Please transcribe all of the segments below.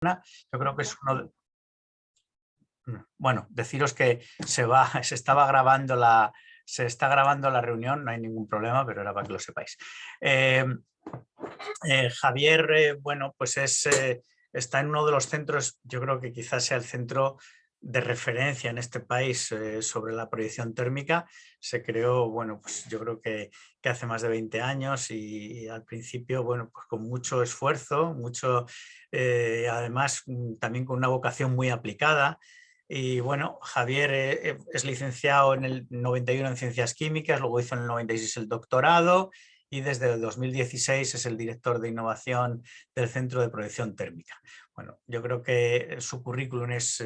Yo creo que es uno de... Bueno, deciros que se está grabando la reunión, no hay ningún problema, pero era para que lo sepáis. Javier, bueno, pues está en uno de los centros, yo creo que quizás sea el centro de referencia en este país sobre la proyección térmica. Se creó, bueno, pues yo creo que hace más de 20 años y al principio, bueno, pues con mucho esfuerzo, además también con una vocación muy aplicada. Y bueno, Javier es licenciado en el 91 en Ciencias Químicas, luego hizo en el 96 el doctorado y desde el 2016 es el director de innovación del Centro de Proyección Térmica. Bueno, yo creo que su currículum es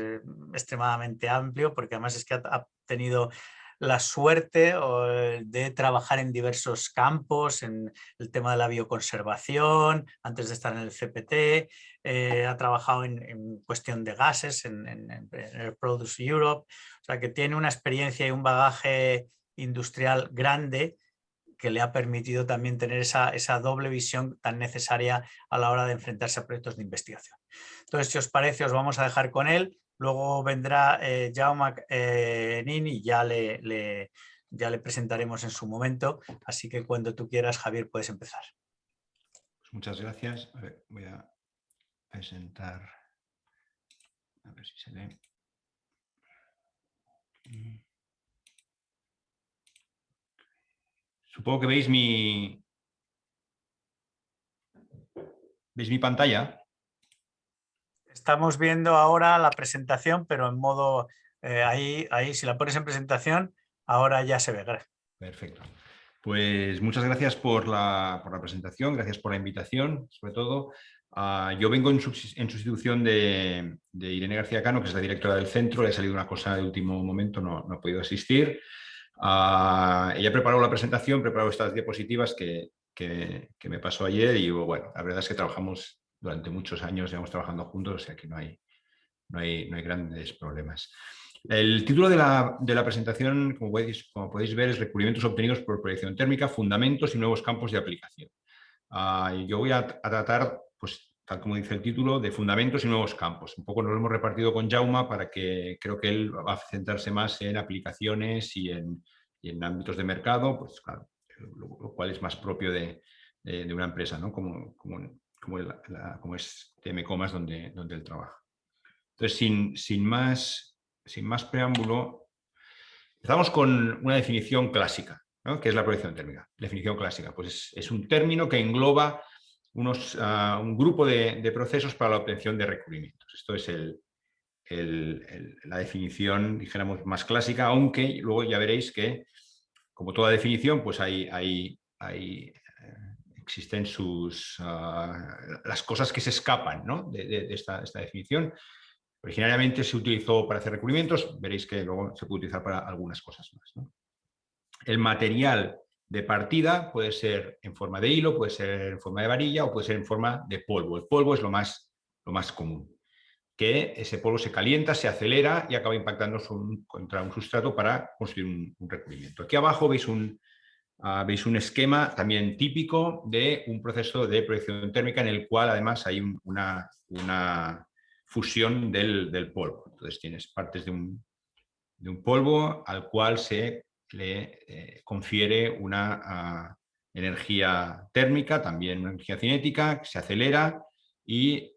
extremadamente amplio porque además es que ha tenido la suerte de trabajar en diversos campos, en el tema de la bioconservación, antes de estar en el CPT, ha trabajado en cuestión de gases, en Produce Europe, o sea que tiene una experiencia y un bagaje industrial grande que le ha permitido también tener esa doble visión tan necesaria a la hora de enfrentarse a proyectos de investigación. Entonces, si os parece, os vamos a dejar con él. Luego vendrá Jaume Nin y ya le presentaremos en su momento. Así que cuando tú quieras, Javier, puedes empezar. Pues muchas gracias. A ver, voy a presentar. A ver si se ve. Supongo que veis mi pantalla. Estamos viendo ahora la presentación, pero en modo, ahí, si la pones en presentación, ahora ya se ve. Perfecto. Pues muchas gracias por la presentación, gracias por la invitación, sobre todo. Yo vengo en sustitución de Irene García Cano, que es la directora del centro. Le ha salido una cosa de último momento, no ha podido asistir. Ella preparó la presentación, preparó estas diapositivas que me pasó ayer y bueno, la verdad es que trabajamos durante muchos años, llevamos trabajando juntos, o sea que no hay grandes problemas. El título de la presentación, como podéis ver, es Recubrimientos obtenidos por proyección térmica, fundamentos y nuevos campos de aplicación. Yo voy a tratar, pues, tal como dice el título, de fundamentos y nuevos campos. Un poco nos lo hemos repartido con Jaume para que creo que él va a centrarse más en aplicaciones y en ámbitos de mercado, pues claro, lo cual es más propio de una empresa, ¿no? Como es TM Comas, donde él trabaja. Entonces, sin más preámbulo, empezamos con una definición clásica, ¿no? ¿Qué es la proyección térmica? Definición clásica, pues es un término que engloba un grupo de procesos para la obtención de recubrimientos. Esto es la definición, dijéramos, más clásica, aunque luego ya veréis que, como toda definición, pues existen las cosas que se escapan, ¿no? de esta definición. Originariamente se utilizó para hacer recubrimientos, veréis que luego se puede utilizar para algunas cosas más, ¿no? El material de partida puede ser en forma de hilo, puede ser en forma de varilla o puede ser en forma de polvo. El polvo es lo más común, que ese polvo se calienta, se acelera y acaba impactando contra un sustrato para construir un recubrimiento. Aquí abajo veis un esquema también típico de un proceso de proyección térmica en el cual además hay una fusión del polvo. Entonces tienes partes de un polvo al cual se le confiere una energía térmica, también una energía cinética, que se acelera y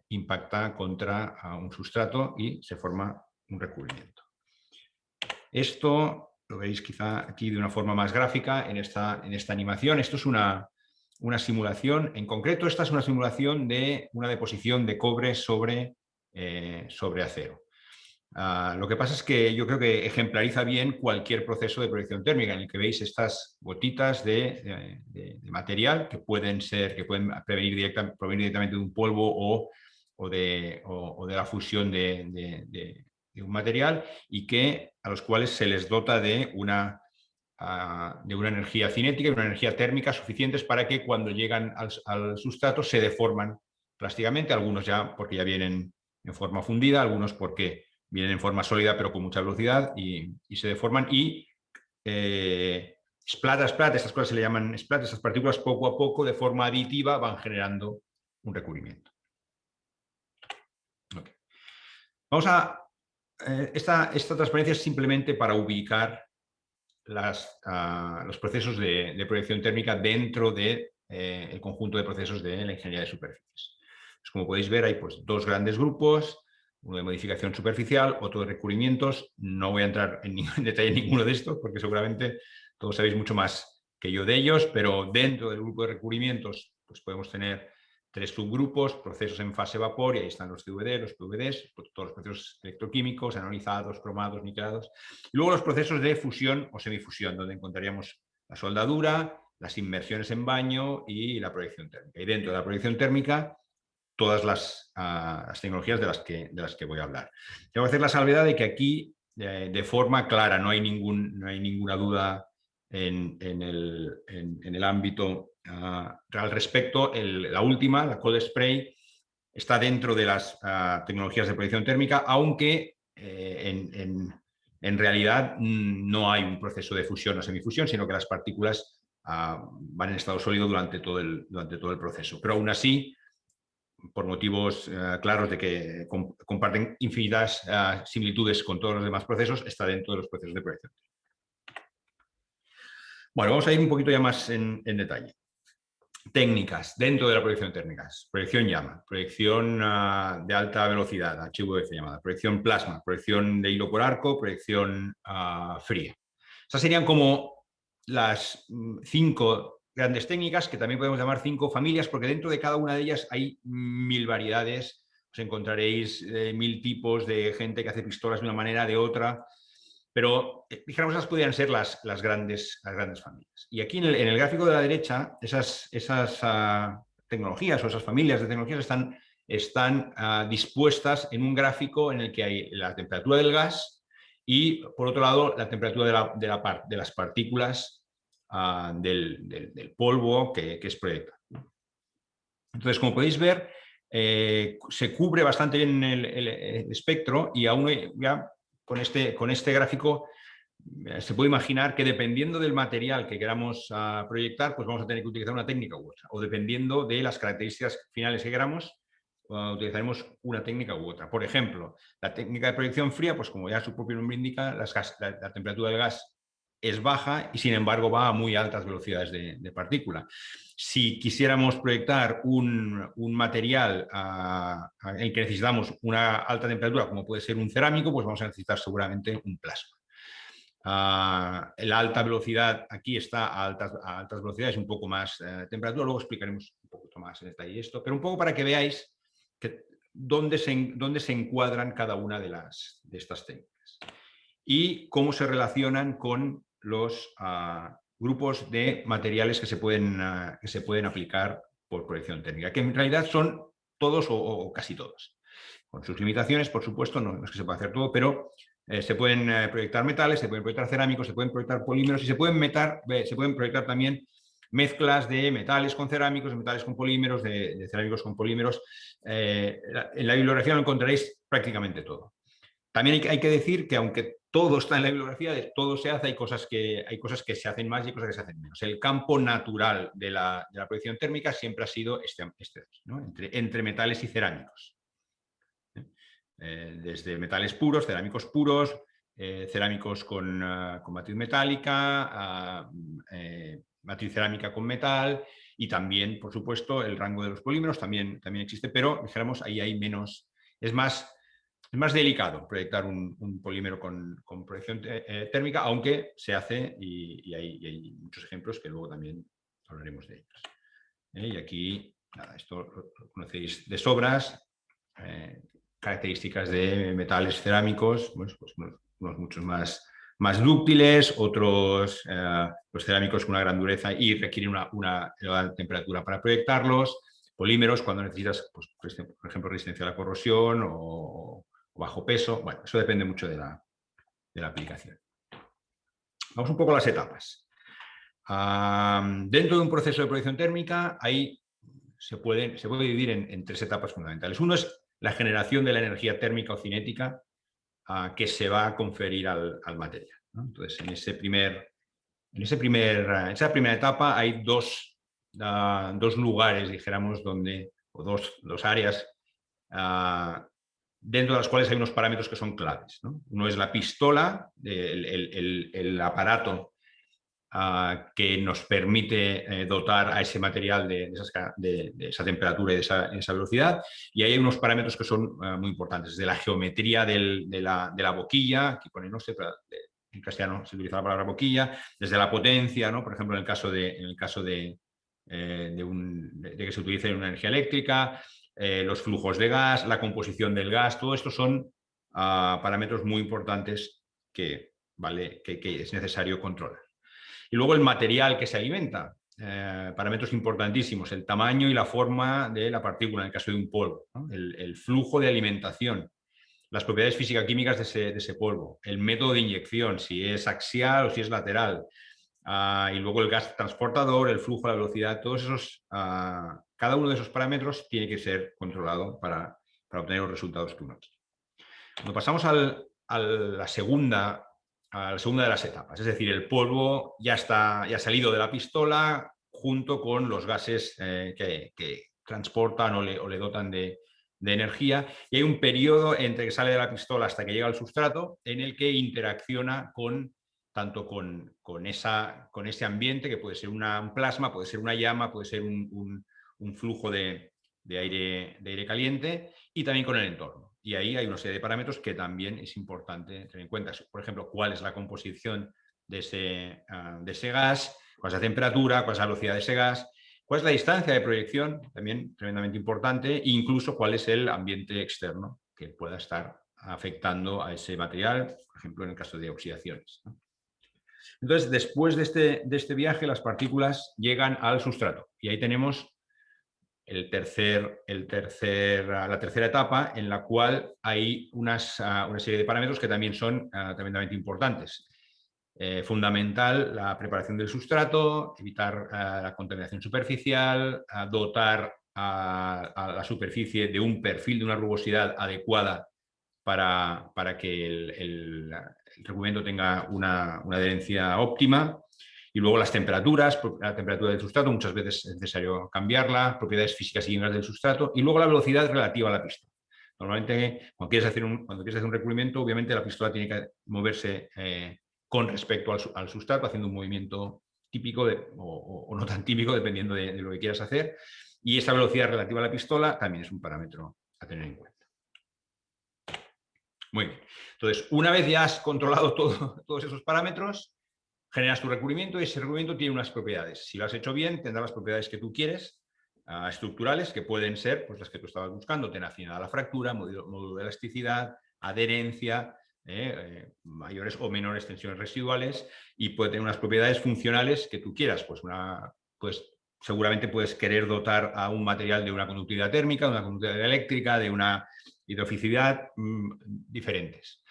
impacta contra un sustrato y se forma un recubrimiento. Esto lo veis quizá aquí de una forma más gráfica en esta animación. Esto es una simulación. En concreto, esta es una simulación de una deposición de cobre sobre acero. Lo que pasa es que yo creo que ejemplariza bien cualquier proceso de proyección térmica en el que veis estas gotitas de material que pueden provenir directamente de un polvo o de la fusión de un material y a los cuales se les dota de una energía cinética y una energía térmica suficientes para que cuando llegan al sustrato se deforman plásticamente, algunos ya porque ya vienen en forma fundida, algunos porque vienen en forma sólida pero con mucha velocidad y se deforman y splat a splat, estas cosas se le llaman splat, estas partículas poco a poco de forma aditiva van generando un recubrimiento. Esta transparencia es simplemente para ubicar los procesos de proyección térmica dentro del conjunto de procesos de la ingeniería de superficies. Pues como podéis ver, hay pues, dos grandes grupos, uno de modificación superficial, otro de recubrimientos. No voy a entrar en detalle en ninguno de estos, porque seguramente todos sabéis mucho más que yo de ellos, pero dentro del grupo de recubrimientos pues podemos tener tres subgrupos, procesos en fase vapor, y ahí están los CVD, los PVDs, todos los procesos electroquímicos, analizados, cromados, nitrados. Y luego los procesos de fusión o semifusión, donde encontraríamos la soldadura, las inmersiones en baño y la proyección térmica. Y dentro de la proyección térmica, todas las tecnologías de las que voy a hablar. Tengo que hacer la salvedad de que aquí, de forma clara, no hay ninguna duda en el ámbito al respecto. La última, la cold spray, está dentro de las tecnologías de proyección térmica, aunque en realidad no hay un proceso de fusión o semifusión, sino que las partículas van en estado sólido durante todo el proceso. Pero aún así, por motivos claros de que comparten infinitas similitudes con todos los demás procesos, está dentro de los procesos de proyección. Bueno, vamos a ir un poquito ya más en detalle. Técnicas dentro de la proyección térmica. Proyección llama, proyección de alta velocidad, HVDC llamada, proyección plasma, proyección de hilo por arco, proyección fría. Estas serían como las 5 grandes técnicas, que también podemos llamar 5 familias, porque dentro de cada una de ellas hay 1000 variedades. Os encontraréis 1000 tipos de gente que hace pistolas de una manera, de otra. Pero, dijéramos, esas podrían ser las grandes familias. Y aquí en el gráfico de la derecha, esas tecnologías o esas familias de tecnologías están dispuestas en un gráfico en el que hay la temperatura del gas y, por otro lado, la temperatura de las partículas del polvo que es proyectado. Entonces, como podéis ver, se cubre bastante bien el espectro, y aún ya con este gráfico se puede imaginar que, dependiendo del material que queramos proyectar, pues vamos a tener que utilizar una técnica u otra, o dependiendo de las características finales que queramos, utilizaremos una técnica u otra. Por ejemplo, la técnica de proyección fría, pues como ya su propio nombre indica, la temperatura del gas es baja y, sin embargo, va a muy altas velocidades de partícula. Si quisiéramos proyectar un material en el que necesitamos una alta temperatura, como puede ser un cerámico, pues vamos a necesitar seguramente un plasma. La alta velocidad aquí está a altas velocidades, un poco más temperatura. Luego explicaremos un poquito más en detalle esto, pero un poco para que veáis dónde se encuadran cada una de estas técnicas y cómo se relacionan con los grupos de materiales que se pueden aplicar por proyección térmica, que en realidad son todos o casi todos, con sus limitaciones, por supuesto. No es que se pueda hacer todo, pero se pueden proyectar metales, se pueden proyectar cerámicos, se pueden proyectar polímeros, y se pueden proyectar también mezclas de metales con cerámicos, de metales con polímeros, de cerámicos con polímeros. En la bibliografía lo encontraréis prácticamente todo. También hay que decir que, aunque todo está en la bibliografía, de todo se hace, hay cosas que se hacen más y cosas que se hacen menos. El campo natural de la proyección térmica siempre ha sido ¿no? entre metales y cerámicos. Desde metales puros, cerámicos puros, cerámicos con matriz metálica, matriz cerámica con metal, y también, por supuesto, el rango de los polímeros también existe, pero, dijéramos, ahí hay menos. Es más delicado proyectar un polímero con proyección térmica, aunque se hace, y hay muchos ejemplos que luego también hablaremos de ellos. Y aquí, nada, esto lo conocéis de sobras. Características de metales cerámicos, pues unos muchos más dúctiles, otros los cerámicos con una gran dureza y requieren una elevada temperatura para proyectarlos. Polímeros, cuando necesitas, pues, por ejemplo, resistencia a la corrosión o bajo peso. Bueno, eso depende mucho de la aplicación. Vamos un poco a las etapas. Dentro de un proceso de proyección térmica, ahí se puede dividir en 3 etapas fundamentales. Uno es la generación de la energía térmica o cinética que se va a conferir al material, ¿no? Entonces, en esa primera etapa hay dos lugares, dijéramos, o dos áreas dentro de las cuales hay unos parámetros que son claves, ¿no? Uno es la pistola, el aparato que nos permite dotar a ese material de esa temperatura y de esa velocidad. Y ahí hay unos parámetros que son muy importantes, de la geometría de la boquilla, aquí pone, no sé, pero en castellano se utiliza la palabra boquilla, desde la potencia, ¿no? Por ejemplo, en el caso de que se utilice una energía eléctrica, los flujos de gas, la composición del gas, todo esto son parámetros muy importantes que es necesario controlar. Y luego el material que se alimenta, parámetros importantísimos, el tamaño y la forma de la partícula en el caso de un polvo, ¿no? El flujo de alimentación, las propiedades físico-químicas de ese polvo, el método de inyección, si es axial o si es lateral, y luego el gas transportador, el flujo, la velocidad, todos esos, cada uno de esos parámetros tiene que ser controlado para obtener los resultados que uno quiere. Cuando pasamos a la segunda de las etapas, es decir, el polvo ya ha salido de la pistola junto con los gases que transportan o le dotan de energía, y hay un periodo entre que sale de la pistola hasta que llega al sustrato en el que interacciona tanto con ese ambiente, que puede ser un plasma, puede ser una llama, puede ser un flujo de aire caliente, y también con el entorno. Y ahí hay una serie de parámetros que también es importante tener en cuenta. Por ejemplo, cuál es la composición de ese gas, cuál es la temperatura, cuál es la velocidad de ese gas, cuál es la distancia de proyección, también tremendamente importante, e incluso cuál es el ambiente externo que pueda estar afectando a ese material, por ejemplo, en el caso de oxidaciones, ¿no? Entonces, después de este viaje, las partículas llegan al sustrato, y ahí tenemos la tercera etapa, en la cual hay una serie de parámetros que también son tremendamente importantes. Fundamental la preparación del sustrato, evitar la contaminación superficial, dotar a la superficie de un perfil, de una rugosidad adecuada para que el recubrimiento tenga una adherencia óptima. Y luego las temperaturas, la temperatura del sustrato, muchas veces es necesario cambiarla, propiedades físicas y químicas del sustrato, y luego la velocidad relativa a la pistola. Normalmente, cuando quieres hacer un recubrimiento, obviamente la pistola tiene que moverse con respecto al sustrato, haciendo un movimiento típico o no tan típico, dependiendo de lo que quieras hacer. Y esa velocidad relativa a la pistola también es un parámetro a tener en cuenta. Muy bien. Entonces, una vez ya has controlado todos esos parámetros, generas tu recubrimiento, y ese recubrimiento tiene unas propiedades. Si lo has hecho bien, tendrá las propiedades que tú quieres, estructurales, que pueden ser pues, las que tú estabas buscando: tenacidad a la fractura, módulo de elasticidad, adherencia, mayores o menores tensiones residuales, y puede tener unas propiedades funcionales que tú quieras. Pues seguramente puedes querer dotar a un material de una conductividad térmica, de una conductividad eléctrica, de una hidrofisicidad diferentes.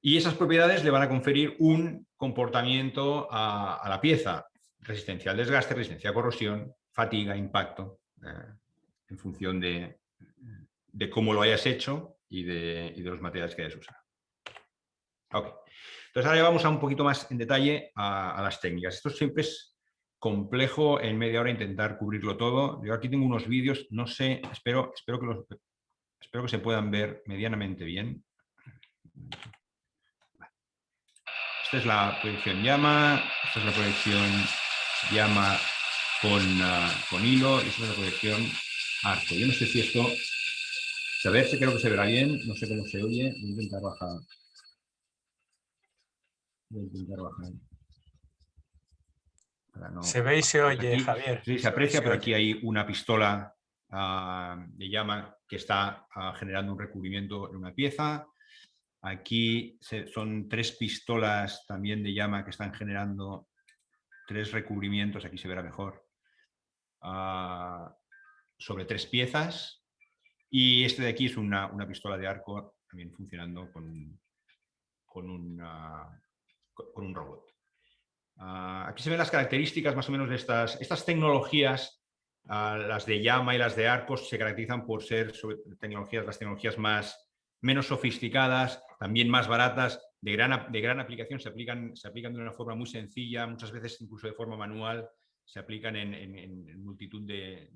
Y esas propiedades le van a conferir un comportamiento a la pieza: resistencia al desgaste, resistencia a corrosión, fatiga, impacto, en función de cómo lo hayas hecho y de los materiales que hayas usado. Okay. Entonces ahora ya vamos a un poquito más en detalle a las técnicas. Esto siempre es complejo en media hora intentar cubrirlo todo. Yo aquí tengo unos vídeos, no sé, espero que se puedan ver medianamente bien. Esta es la proyección llama, esta es la proyección llama con hilo, y esta es la proyección arco. Yo no sé si esto, creo que se verá bien, no sé cómo se oye, voy a intentar bajar. No, se ve y se oye, aquí, Javier. Sí, se aprecia, pero aquí hay una pistola de llama que está generando un recubrimiento en una pieza. Aquí son 3 pistolas también de llama que están generando 3 recubrimientos, aquí se verá mejor, sobre 3 piezas. Y este de aquí es una pistola de arco también funcionando con un robot. Aquí se ven las características más o menos de estas tecnologías. Las de llama y las de arcos se caracterizan por ser las tecnologías menos sofisticadas, también más baratas, de gran aplicación. Se aplican de una forma muy sencilla, muchas veces incluso de forma manual. Se aplican en multitud de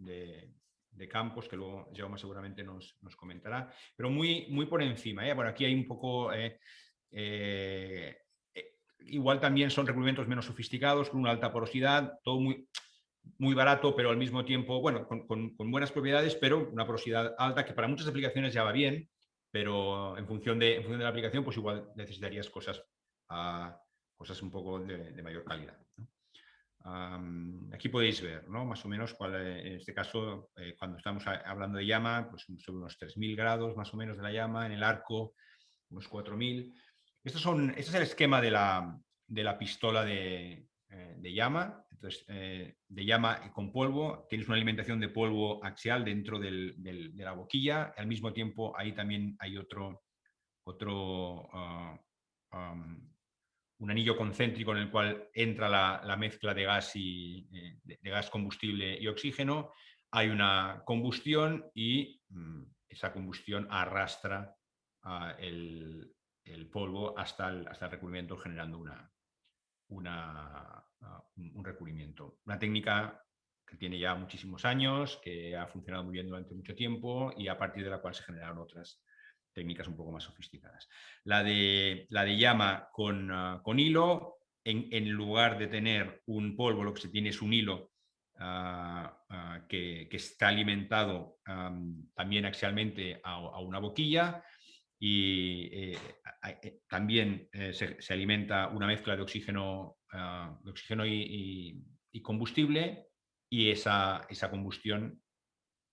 campos, que luego Jaume seguramente nos comentará, pero muy por encima. Bueno, aquí hay un poco... igual también son recubrimientos menos sofisticados, con una alta porosidad, todo muy barato, pero al mismo tiempo, bueno, con buenas propiedades, pero una porosidad alta que para muchas aplicaciones ya va bien, pero en función de la aplicación, pues igual necesitarías cosas un poco de mayor calidad, ¿no? Aquí podéis ver, ¿no?, más o menos cuál, en este caso, cuando estamos hablando de llama, pues sobre unos 3000 grados más o menos de la llama, en el arco unos 4000. Este es el esquema de la pistola de llama. Entonces, de llama con polvo, tienes una alimentación de polvo axial dentro de la boquilla. Al mismo tiempo, ahí también hay un anillo concéntrico en el cual entra la mezcla de gas, de gas combustible y oxígeno. Hay una combustión y esa combustión arrastra el polvo hasta el recubrimiento, generando un recubrimiento. Una técnica que tiene ya muchísimos años, que ha funcionado muy bien durante mucho tiempo y a partir de la cual se generaron otras técnicas un poco más sofisticadas. La de llama con hilo, en lugar de tener un polvo, lo que se tiene es un hilo que está alimentado también axialmente a una boquilla, y también se alimenta una mezcla de oxígeno, y combustible, y esa combustión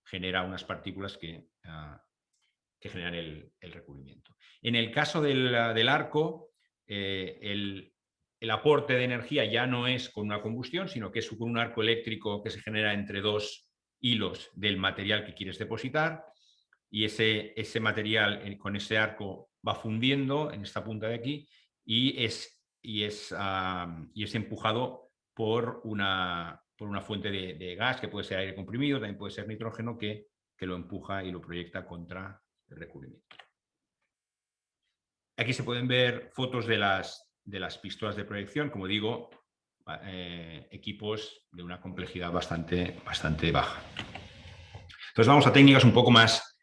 genera unas partículas que generan el recubrimiento. En el caso del arco, el aporte de energía ya no es con una combustión, sino que es con un arco eléctrico que se genera entre dos hilos del material que quieres depositar, y ese material con ese arco va fundiendo en esta punta de aquí y es empujado por una fuente de gas, que puede ser aire comprimido, también puede ser nitrógeno, que lo empuja y lo proyecta contra el recubrimiento. Aquí se pueden ver fotos de las pistolas de proyección, como digo, equipos de una complejidad bastante baja. Entonces vamos a técnicas un poco más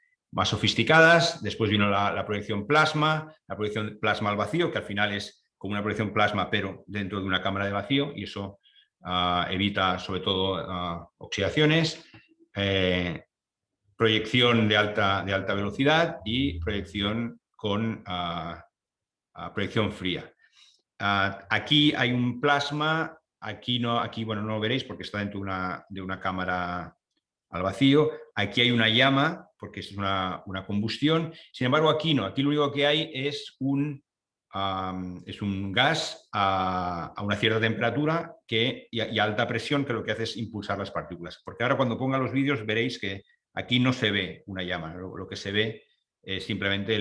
sofisticadas. Después vino la proyección plasma al vacío, que al final es como una proyección plasma, pero dentro de una cámara de vacío, y eso evita sobre todo oxidaciones. Proyección de alta velocidad y proyección con proyección fría. Aquí hay un plasma, aquí bueno, no lo veréis porque está dentro de una cámara al vacío. Aquí hay una llama porque es una combustión. Sin embargo, aquí no. Aquí lo único que hay es un gas a una cierta temperatura y alta presión, que lo que hace es impulsar las partículas. Porque ahora, cuando ponga los vídeos, veréis que aquí no se ve una llama. Lo que se ve es simplemente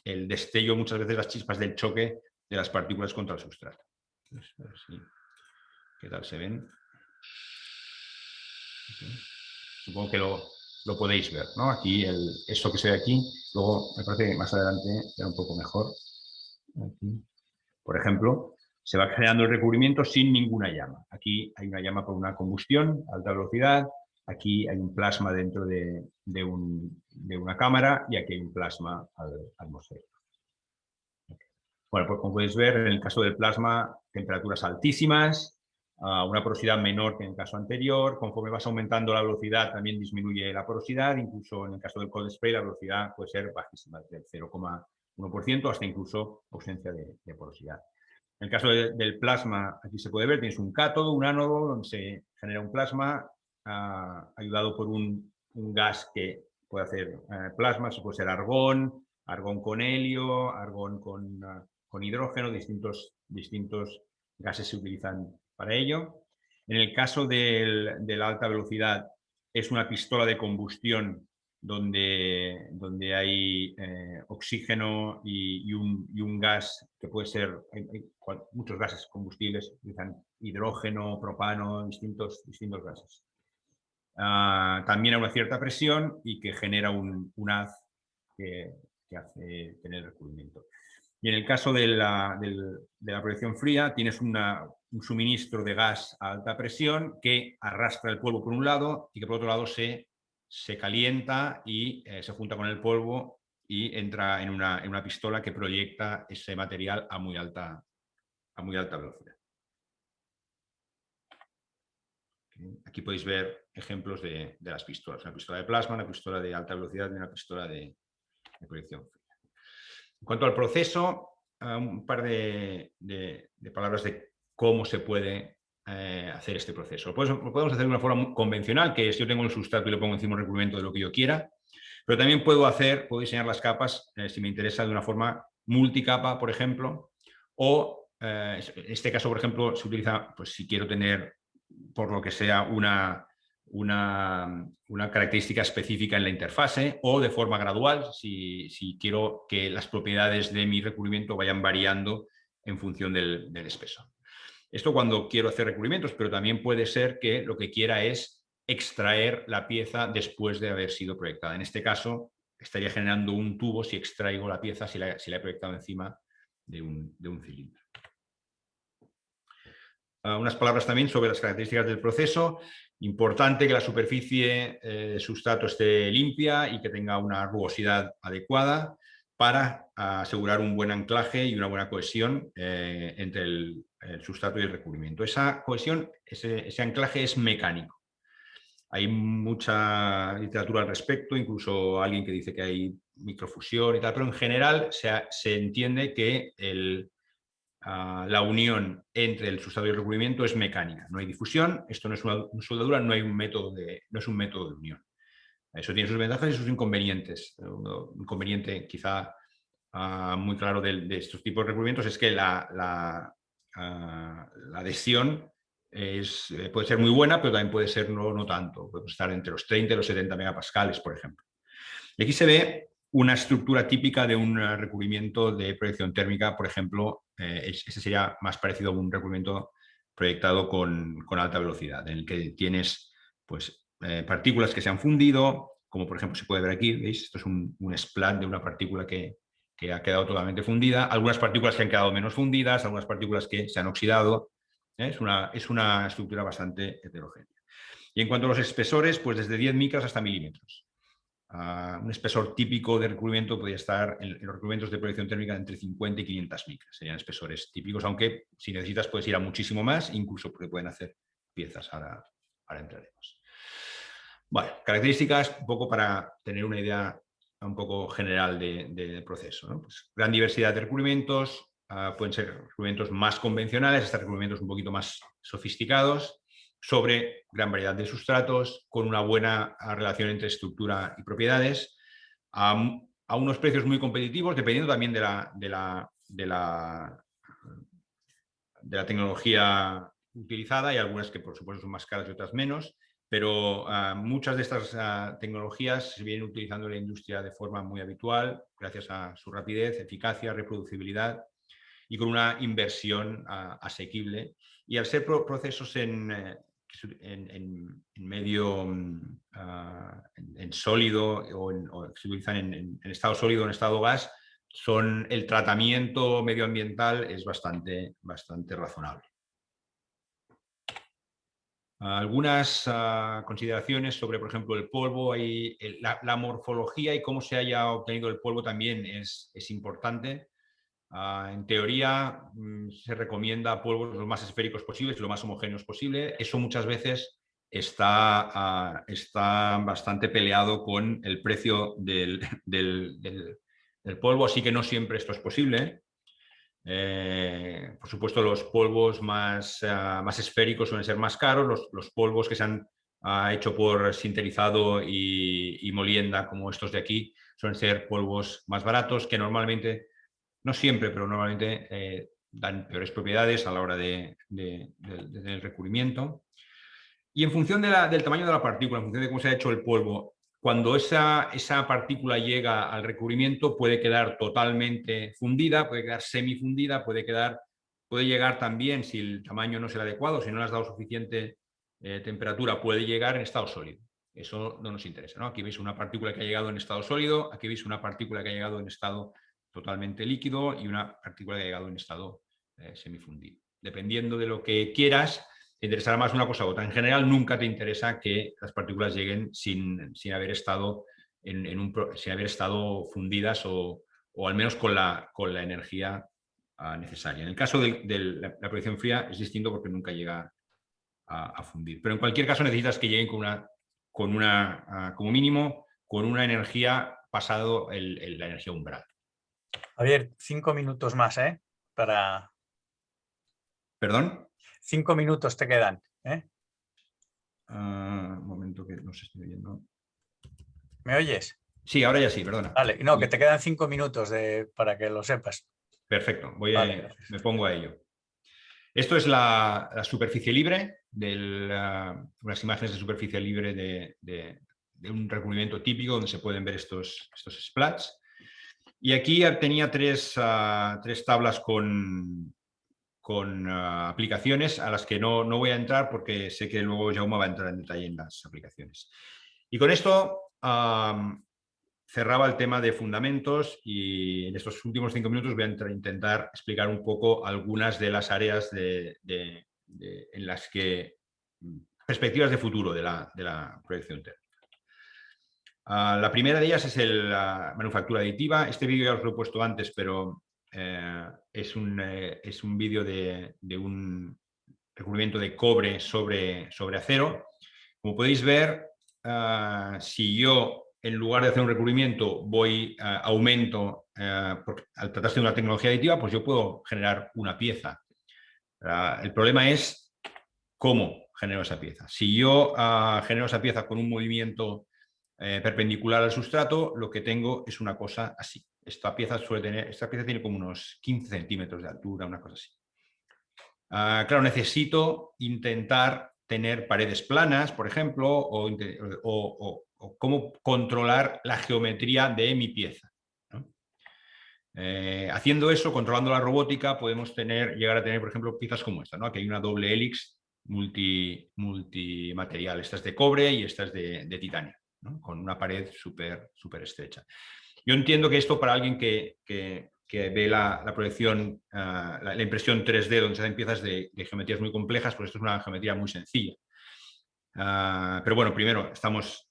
el destello, muchas veces las chispas del choque de las partículas contra el sustrato. Entonces, a ver si, ¿qué tal se ven? Okay. Supongo que lo podéis ver, ¿no? Aquí, esto que se ve aquí, luego me parece que más adelante será un poco mejor. Aquí, por ejemplo, se va generando el recubrimiento sin ninguna llama. Aquí hay una llama por una combustión a alta velocidad, aquí hay un plasma dentro de una cámara, y aquí hay un plasma atmosférico. Bueno, pues como podéis ver, en el caso del plasma, temperaturas altísimas, una porosidad menor que en el caso anterior. Conforme vas aumentando la velocidad, también disminuye la porosidad. Incluso en el caso del cold spray, la velocidad puede ser bajísima, del 0,1% hasta incluso ausencia de porosidad. En el caso del plasma, aquí se puede ver, tienes un cátodo, un ánodo, donde se genera un plasma ayudado por un gas que puede hacer plasma. Puede ser argón con helio, argón con hidrógeno, distintos gases se utilizan para ello. En el caso de la alta velocidad, es una pistola de combustión donde hay oxígeno y un gas que puede ser, muchos gases combustibles, utilizan hidrógeno, propano, distintos gases. También a una cierta presión, y que genera un haz que hace tener recubrimiento. Y en el caso de la proyección fría, tienes un suministro de gas a alta presión que arrastra el polvo por un lado y que por otro lado se se calienta y se junta con el polvo y entra en una pistola que proyecta ese material a muy alta velocidad. Aquí podéis ver ejemplos de las pistolas. Una pistola de plasma, una pistola de alta velocidad y una pistola de proyección fría. En cuanto al proceso, un par de palabras de cómo se puede hacer este proceso. Lo podemos hacer de una forma convencional, que es yo tengo el sustrato y le pongo encima un recubrimiento de lo que yo quiera, pero también puedo diseñar las capas, si me interesa, de una forma multicapa, por ejemplo, o en este caso, por ejemplo, se utiliza, pues si quiero tener, por lo que sea, una característica específica en la interfase, o de forma gradual, si quiero que las propiedades de mi recubrimiento vayan variando en función del espesor. Esto cuando quiero hacer recubrimientos, pero también puede ser que lo que quiera es extraer la pieza después de haber sido proyectada. En este caso, estaría generando un tubo si extraigo la pieza, si la he proyectado encima de un cilindro. Unas palabras también sobre las características del proceso. Importante que la superficie de sustrato esté limpia y que tenga una rugosidad adecuada para asegurar un buen anclaje y una buena cohesión entre el sustrato y el recubrimiento. Esa cohesión, ese anclaje es mecánico. Hay mucha literatura al respecto, incluso alguien que dice que hay microfusión y tal, pero en general se entiende que la unión entre el sustrato y el recubrimiento es mecánica. No hay difusión, esto no es una soldadura, no es un método de unión. Eso tiene sus ventajas y sus inconvenientes. Un inconveniente quizá muy claro de estos tipos de recubrimientos es que la adhesión puede ser muy buena, pero también puede ser no tanto. Puede estar entre los 30 y los 70 megapascales, por ejemplo. Y aquí se ve una estructura típica de un recubrimiento de proyección térmica, por ejemplo, ese sería más parecido a un recubrimiento proyectado con alta velocidad, en el que tienes pues, partículas que se han fundido, como por ejemplo se puede ver aquí, ¿veis? Esto es un splat de una partícula que ha quedado totalmente fundida, algunas partículas que han quedado menos fundidas, algunas partículas que se han oxidado. Es una estructura bastante heterogénea. Y en cuanto a los espesores, pues desde 10 micras hasta milímetros. Un espesor típico de recubrimiento podría estar en los recubrimientos de proyección térmica entre 50 y 500 micras. Serían espesores típicos, aunque si necesitas puedes ir a muchísimo más, incluso porque pueden hacer piezas. Ahora entraremos. Bueno, características un poco para tener una idea un poco general del proceso, ¿no? Pues, gran diversidad de recubrimientos, pueden ser recubrimientos más convencionales hasta recubrimientos un poquito más sofisticados, sobre gran variedad de sustratos, con una buena relación entre estructura y propiedades, a unos precios muy competitivos, dependiendo también de la tecnología utilizada. Hay algunas que por supuesto son más caras y otras menos, pero muchas de estas tecnologías se vienen utilizando en la industria de forma muy habitual, gracias a su rapidez, eficacia, reproducibilidad y con una inversión asequible. Y al ser procesos en medio en sólido o se utilizan en estado sólido o en estado gas, el tratamiento medioambiental es bastante razonable. Algunas consideraciones sobre, por ejemplo, el polvo y la morfología y cómo se haya obtenido el polvo también es importante. En teoría se recomienda polvos lo más esféricos posibles, lo más homogéneos posible. Eso muchas veces está bastante peleado con el precio del polvo, así que no siempre esto es posible. Por supuesto, los polvos más esféricos suelen ser más caros. Los polvos que se han hecho por sinterizado y molienda, como estos de aquí, suelen ser polvos más baratos, que normalmente, no siempre, pero normalmente dan peores propiedades a la hora del recubrimiento. Y en función del tamaño de la partícula, en función de cómo se ha hecho el polvo, cuando esa partícula llega al recubrimiento puede quedar totalmente fundida, puede quedar semifundida, puede llegar también, si el tamaño no es el adecuado, si no le has dado suficiente temperatura, puede llegar en estado sólido. Eso no nos interesa, ¿no? Aquí veis una partícula que ha llegado en estado sólido, aquí veis una partícula que ha llegado en estado totalmente líquido y una partícula que ha llegado en estado semifundido. Dependiendo de lo que quieras, interesará más una cosa u otra. En general, nunca te interesa que las partículas lleguen sin haber estado, sin haber estado fundidas o al menos con la energía necesaria. En el caso de la proyección fría es distinto porque nunca llega a fundir. Pero en cualquier caso necesitas que lleguen como mínimo, con una energía pasado la energía umbral. Javier, 5 minutos más, ¿eh? ¿Perdón? 5 minutos te quedan, ¿eh? Un momento que no se estoy viendo. ¿Me oyes? Sí, ahora ya sí, perdona. Vale, no, que te quedan 5 minutos para que lo sepas. Perfecto, Vale, me pongo a ello. Esto es la superficie libre, unas imágenes de superficie libre de un recubrimiento típico donde se pueden ver estos splats. Y aquí tenía tres tablas con aplicaciones a las que no voy a entrar porque sé que luego Jaume va a entrar en detalle en las aplicaciones. Y con esto cerraba el tema de fundamentos y en estos últimos 5 minutos voy a intentar explicar un poco algunas de las áreas en las que perspectivas de futuro de la proyección térmica. La primera de ellas es la manufactura aditiva. Este vídeo ya os lo he puesto antes, pero es un vídeo de un recubrimiento de cobre sobre acero. Como podéis ver, si yo en lugar de hacer un recubrimiento aumento, al tratarse de una tecnología aditiva, pues yo puedo generar una pieza. El problema es cómo genero esa pieza. Si yo genero esa pieza con un movimiento perpendicular al sustrato, lo que tengo es una cosa así. Esta pieza tiene como unos 15 centímetros de altura, una cosa así. Claro, necesito intentar tener paredes planas, por ejemplo, o cómo controlar la geometría de mi pieza, ¿no? Haciendo eso, controlando la robótica, podemos llegar a tener, por ejemplo, piezas como esta, ¿no? Aquí hay una doble hélice multimaterial. Esta es de cobre y esta es de titanio, ¿no? Con una pared súper estrecha. Yo entiendo que esto para alguien que ve la proyección, la impresión 3D donde se hacen piezas de geometrías muy complejas, pues esto es una geometría muy sencilla. Pero bueno, primero estamos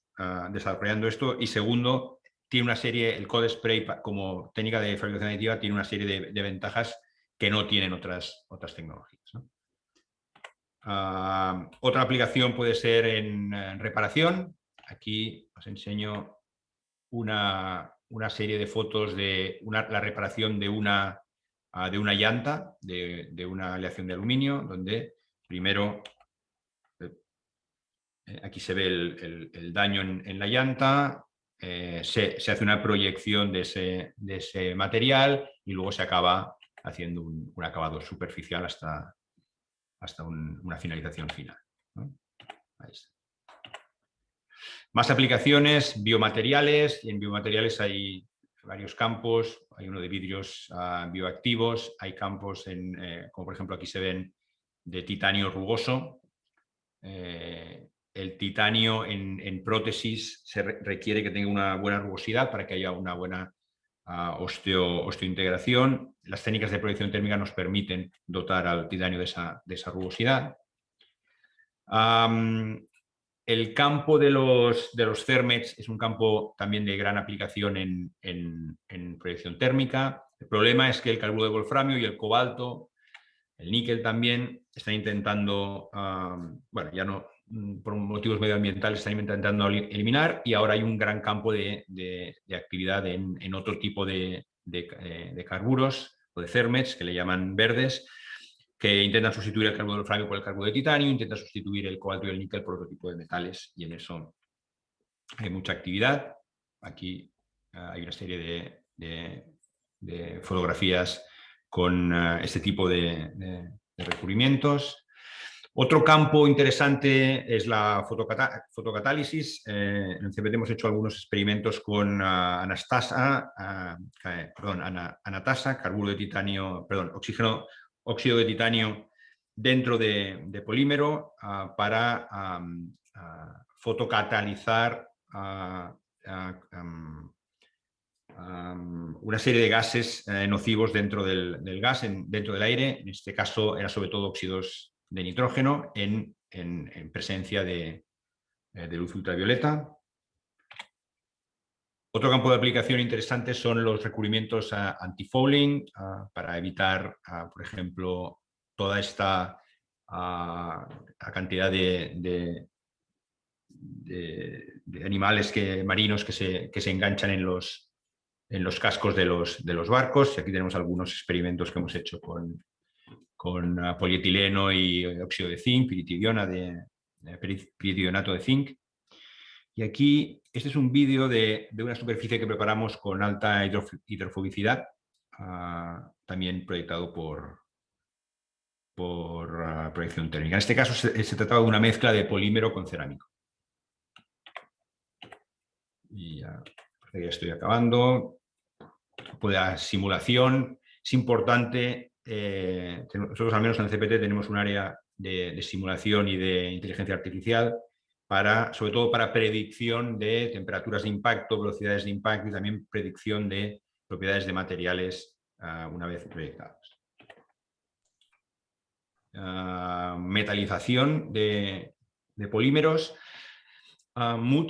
desarrollando esto y segundo, tiene una serie, el Code Spray como técnica de fabricación aditiva tiene una serie de ventajas que no tienen otras tecnologías, ¿no? Otra aplicación puede ser en reparación. Aquí os enseño una serie de fotos de la reparación de una llanta, de una aleación de aluminio, donde primero aquí se ve el daño en la llanta, se hace una proyección de ese material y luego se acaba haciendo un acabado superficial hasta una finalización final, ¿no? Ahí está. Más aplicaciones, biomateriales, y en biomateriales hay varios campos, hay uno de vidrios bioactivos, hay campos como por ejemplo aquí se ven de titanio rugoso. El titanio en prótesis requiere que tenga una buena rugosidad para que haya una buena osteointegración. Las técnicas de proyección térmica nos permiten dotar al titanio de esa rugosidad. El campo de los CERMETs es un campo también de gran aplicación en proyección térmica. El problema es que el carburo de wolframio y el cobalto, el níquel también, están intentando, bueno, ya no, por motivos medioambientales, están intentando eliminar y ahora hay un gran campo de actividad en otro tipo de carburos o de CERMETs que le llaman verdes, que intentan sustituir el carburo de wolframio por el carburo de titanio, intentan sustituir el cobalto y el níquel por otro tipo de metales y en eso hay mucha actividad. Aquí hay una serie de fotografías con este tipo de recubrimientos. Otro campo interesante es la fotocatálisis. En el CPT hemos hecho algunos experimentos con anatasa, carburo de titanio, perdón, óxido de titanio dentro de polímero para fotocatalizar una serie de gases nocivos dentro del gas, dentro del aire. En este caso era sobre todo óxidos nitrógeno en presencia de luz ultravioleta. Otro campo de aplicación interesante son los recubrimientos anti-fouling para evitar, por ejemplo, toda esta cantidad de animales marinos que se enganchan en los cascos de los barcos. Y aquí tenemos algunos experimentos que hemos hecho con polietileno y óxido de zinc, piritidionato de zinc. Y aquí, este es un vídeo de una superficie que preparamos con alta hidrofobicidad, también proyectado por proyección térmica. En este caso se trataba de una mezcla de polímero con cerámico. Y ya estoy acabando. La simulación es importante. Nosotros, al menos en el CPT, tenemos un área de simulación y de inteligencia artificial, sobre todo para predicción de temperaturas de impacto, velocidades de impacto y también predicción de propiedades de materiales una vez proyectados. Metalización de polímeros. Sobre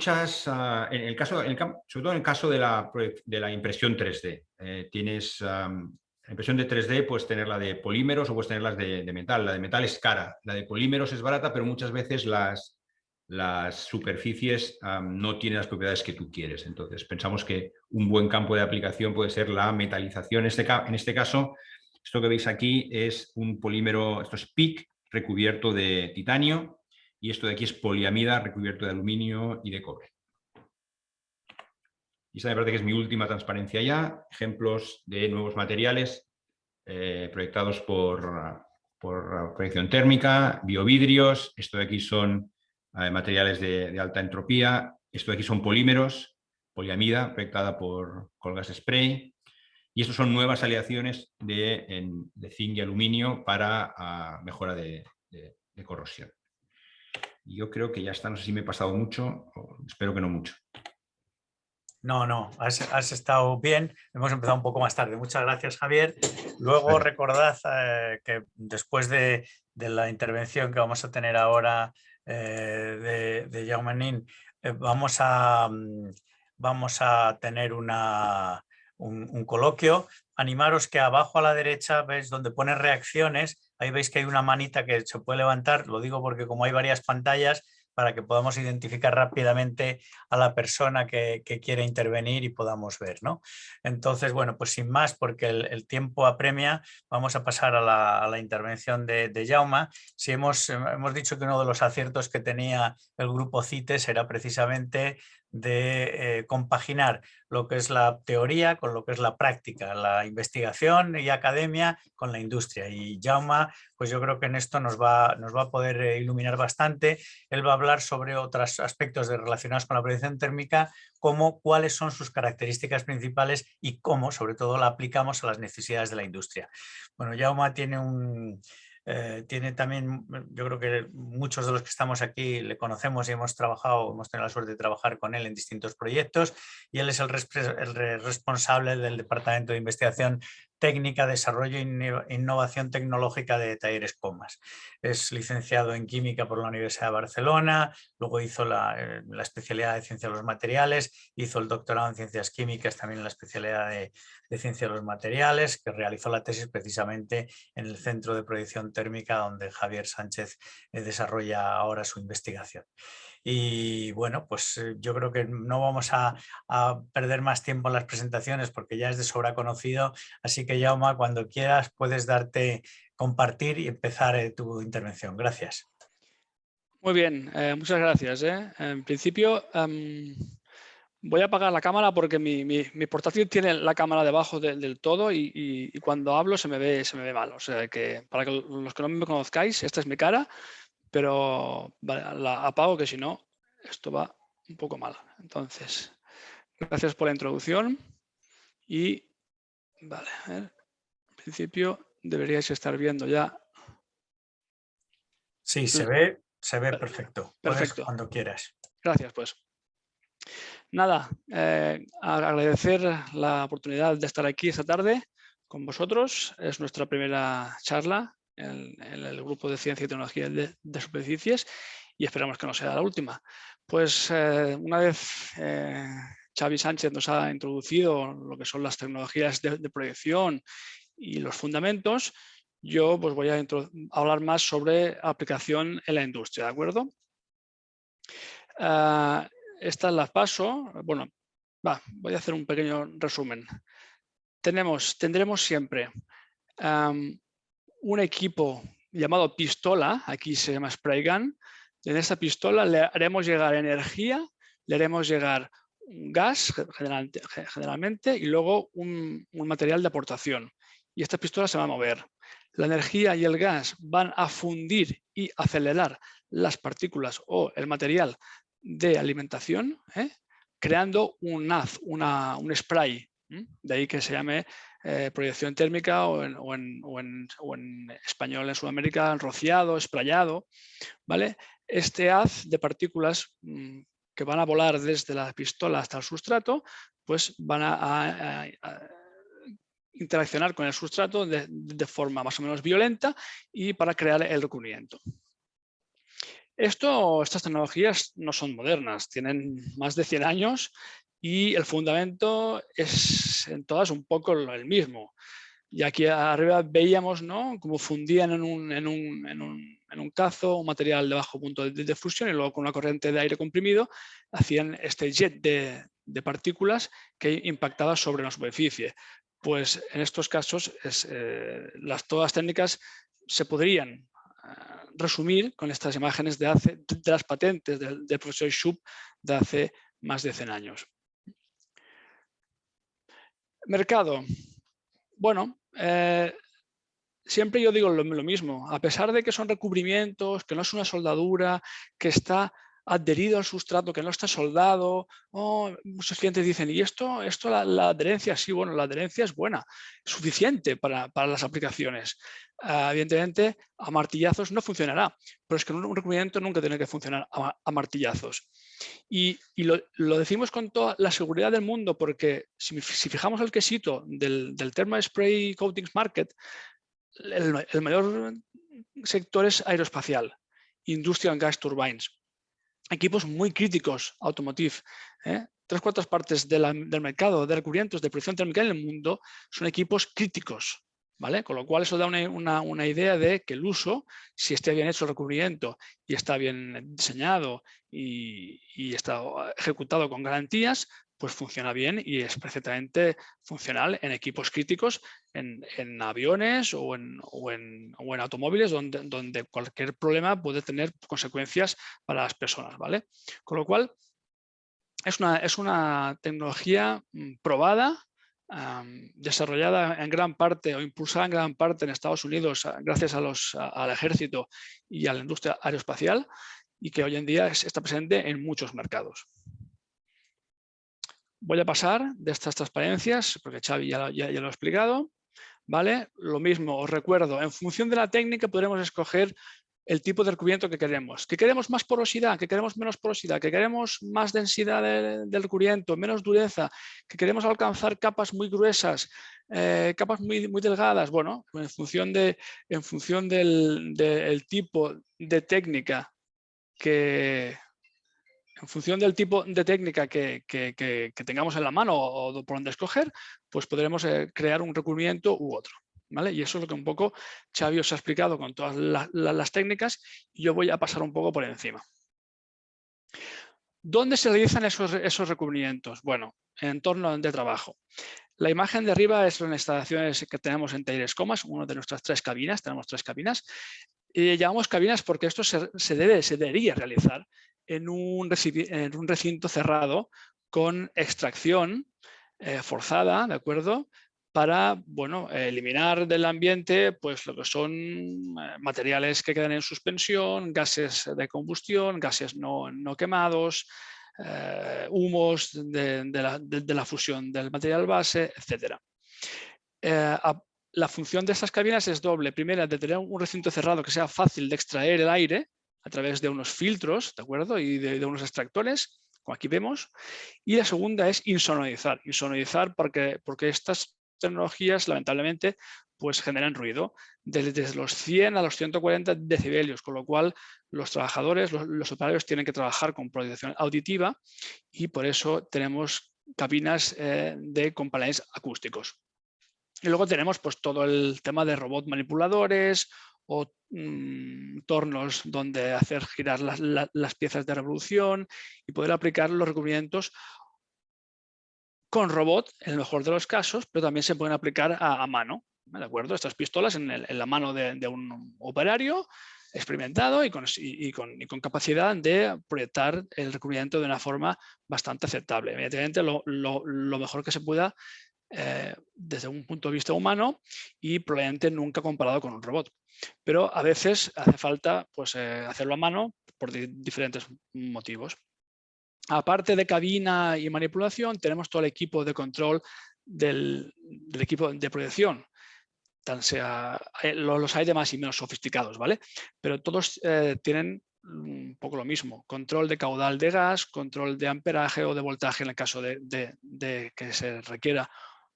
todo en el caso de la impresión 3D. La impresión de 3D puedes tenerla de polímeros o puedes tenerlas de metal. La de metal es cara, la de polímeros es barata, pero muchas veces las superficies no tienen las propiedades que tú quieres. Entonces pensamos que un buen campo de aplicación puede ser la metalización. En este caso, esto que veis aquí es un polímero, esto es PIC recubierto de titanio. Y esto de aquí es poliamida recubierto de aluminio y de cobre. Y esta me parece que es mi última transparencia ya. Ejemplos de nuevos materiales proyectados por proyección térmica, biovidrios. Esto de aquí son materiales de alta entropía. Esto de aquí son polímeros, poliamida proyectada por gas spray. Y estos son nuevas aleaciones de zinc y aluminio para mejora de corrosión. Yo creo que ya está, no sé si me he pasado mucho, espero que no mucho. No, has estado bien. Hemos empezado un poco más tarde. Muchas gracias, Javier. Luego recordad que después de la intervención que vamos a tener ahora de Jaume Nin, vamos a tener un coloquio. Animaros que abajo a la derecha veis donde pone reacciones. Ahí veis que hay una manita que se puede levantar. Lo digo porque como hay varias pantallas, para que podamos identificar rápidamente a la persona que quiere intervenir y podamos ver, ¿no? Entonces, bueno, pues sin más, porque el tiempo apremia, vamos a pasar a la intervención de Jaume. Si hemos dicho que uno de los aciertos que tenía el grupo CITES era precisamente de compaginar lo que es la teoría con lo que es la práctica, la investigación y academia con la industria. Y Jaume, pues yo creo que en esto nos va a poder iluminar bastante. Él va a hablar sobre otros aspectos relacionados con la predicción térmica, como cuáles son sus características principales y cómo, sobre todo, la aplicamos a las necesidades de la industria. Bueno, Jaume tiene también, yo creo que muchos de los que estamos aquí le conocemos y hemos tenido la suerte de trabajar con él en distintos proyectos, y él es el responsable del Departamento de Investigación Técnica, Desarrollo e Innovación Tecnológica de Talleres Comas. Es licenciado en Química por la Universidad de Barcelona, luego hizo la especialidad de Ciencia de los Materiales, hizo el doctorado en Ciencias Químicas también en la especialidad de Ciencia de los Materiales, que realizó la tesis precisamente en el Centro de Proyección Térmica donde Javier Sánchez desarrolla ahora su investigación. Y bueno, pues yo creo que no vamos a perder más tiempo en las presentaciones porque ya es de sobra conocido, así que Jaume, cuando quieras puedes compartir y empezar tu intervención. Gracias. Muy bien, muchas gracias. En principio voy a apagar la cámara porque mi portátil tiene la cámara debajo del todo y cuando hablo se me ve mal. O sea que para los que no me conozcáis, esta es mi cara, pero vale, la apago que si no esto va un poco mal. Entonces, gracias por la introducción y vale, a ver, en principio deberíais estar viendo ya. Sí, se ve perfecto. Perfecto. Puedes cuando quieras. Gracias, pues. Nada, agradecer la oportunidad de estar aquí esta tarde con vosotros. Es nuestra primera charla en el grupo de Ciencia y Tecnología de Superficies, y esperamos que no sea la última. Pues una vez Xavi Sánchez nos ha introducido lo que son las tecnologías de proyección y los fundamentos, yo pues voy a hablar más sobre aplicación en la industria, ¿de acuerdo? Estas las paso. Bueno, voy a hacer un pequeño resumen. Tendremos siempre un equipo llamado pistola, aquí se llama spray gun. En esta pistola le haremos llegar energía, le haremos llegar gas generalmente y luego un material de aportación. Y esta pistola se va a mover. La energía y el gas van a fundir y acelerar las partículas o el material de alimentación, creando un haz, un spray. De ahí que se llame proyección térmica o en español en Sudamérica rociado, sprayado, ¿vale? Este haz de partículas que van a volar desde la pistola hasta el sustrato, pues van a interaccionar con el sustrato de forma más o menos violenta y para crear el recubrimiento. Estas tecnologías no son modernas, tienen más de 100 años y el fundamento es en todas un poco el mismo. Y aquí arriba veíamos, ¿no?, cómo fundían en un cazo un material de bajo punto de fusión y luego con una corriente de aire comprimido hacían este jet de partículas que impactaba sobre la superficie. Pues en estos casos todas las técnicas se podrían resumir con estas imágenes de las patentes del profesor Schub de hace más de 100 años. Mercado. Bueno, siempre yo digo lo mismo. A pesar de que son recubrimientos, que no es una soldadura, que está adherido al sustrato, que no está soldado, muchos clientes dicen, ¿y esto la adherencia? Sí, bueno, la adherencia es buena, es suficiente para las aplicaciones. Evidentemente, a martillazos no funcionará, pero es que un recubrimiento nunca tiene que funcionar a martillazos. Y lo decimos con toda la seguridad del mundo, porque si fijamos el quesito del Thermal Spray Coatings Market, el mayor sector es aeroespacial, Industrial Gas Turbines. Equipos muy críticos, automotive. 3/4 partes del mercado de recubrimientos de producción térmica en el mundo son equipos críticos, ¿vale? Con lo cual eso da una idea de que el uso, si está bien hecho el recubrimiento y está bien diseñado y está ejecutado con garantías, pues funciona bien y es perfectamente funcional en equipos críticos, en aviones o en automóviles donde cualquier problema puede tener consecuencias para las personas, ¿vale? Con lo cual, es una tecnología probada, desarrollada en gran parte o impulsada en gran parte en Estados Unidos gracias al ejército y a la industria aeroespacial y que hoy en día está presente en muchos mercados. Voy a pasar de estas transparencias, porque Xavi ya lo ha explicado, ¿vale? Lo mismo, os recuerdo, en función de la técnica podremos escoger el tipo de recubrimiento que queremos. ¿Que queremos más porosidad? ¿Que queremos menos porosidad? ¿Que queremos más densidad del recubrimiento? ¿Menos dureza? ¿Que queremos alcanzar capas muy gruesas? ¿Capas muy delgadas? Bueno, en función del tipo de técnica en función del tipo de técnica que tengamos en la mano o por donde escoger, pues podremos crear un recubrimiento u otro, ¿vale? Y eso es lo que un poco Xavi os ha explicado con todas las técnicas y yo voy a pasar un poco por encima. ¿Dónde se realizan esos recubrimientos? Bueno, en entorno de trabajo. La imagen de arriba es las instalaciones que tenemos en Talleres Comas, una de nuestras 3 cabinas, tenemos 3 cabinas. Y llamamos cabinas porque esto se debería realizar en un recinto cerrado con extracción forzada, ¿de acuerdo? Para, bueno, eliminar del ambiente pues lo que son materiales que quedan en suspensión, gases de combustión, gases no quemados, humos de la fusión del material base, etc. La función de estas cabinas es doble. Primera, de tener un recinto cerrado que sea fácil de extraer el aire a través de unos filtros, ¿de acuerdo? Y de unos extractores, como aquí vemos. Y la segunda es insonorizar. Insonorizar porque estas tecnologías, lamentablemente, pues generan ruido, desde los 100 a los 140 decibelios, con lo cual los trabajadores, los operarios tienen que trabajar con protección auditiva y por eso tenemos cabinas con paneles acústicos. Y luego tenemos pues todo el tema de robots manipuladores o tornos donde hacer girar las piezas de revolución y poder aplicar los recubrimientos con robot, en el mejor de los casos, pero también se pueden aplicar a mano. ¿De acuerdo? Estas pistolas en la mano de un operario experimentado y con capacidad de proyectar el recubrimiento de una forma bastante aceptable. Evidentemente, lo mejor que se pueda desde un punto de vista humano y probablemente nunca comparado con un robot. Pero a veces hace falta pues, hacerlo a mano por diferentes motivos. Aparte de cabina y manipulación, tenemos todo el equipo de control del equipo de proyección. Los hay de más y menos sofisticados, ¿vale? Pero todos tienen un poco lo mismo. Control de caudal de gas, control de amperaje o de voltaje en el caso de que se requiera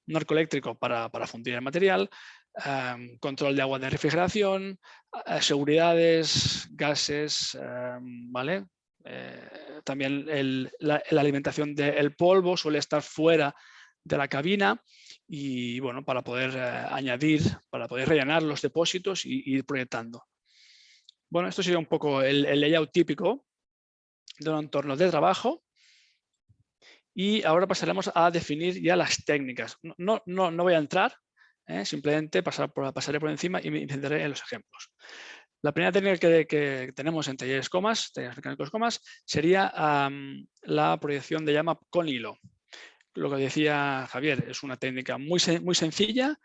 un arco eléctrico para fundir el material, control de agua de refrigeración, seguridades, gases, ¿vale? También la alimentación del polvo suele estar fuera de la cabina y bueno, para poder para poder rellenar los depósitos y ir proyectando. Bueno, esto sería un poco el layout típico de un entorno de trabajo. Y ahora pasaremos a definir ya las técnicas. No voy a entrar, simplemente pasaré por encima y me centraré en los ejemplos. La primera técnica que tenemos en talleres mecánicos comas, sería la proyección de llama con hilo. Lo que decía Javier, es una técnica muy sencilla,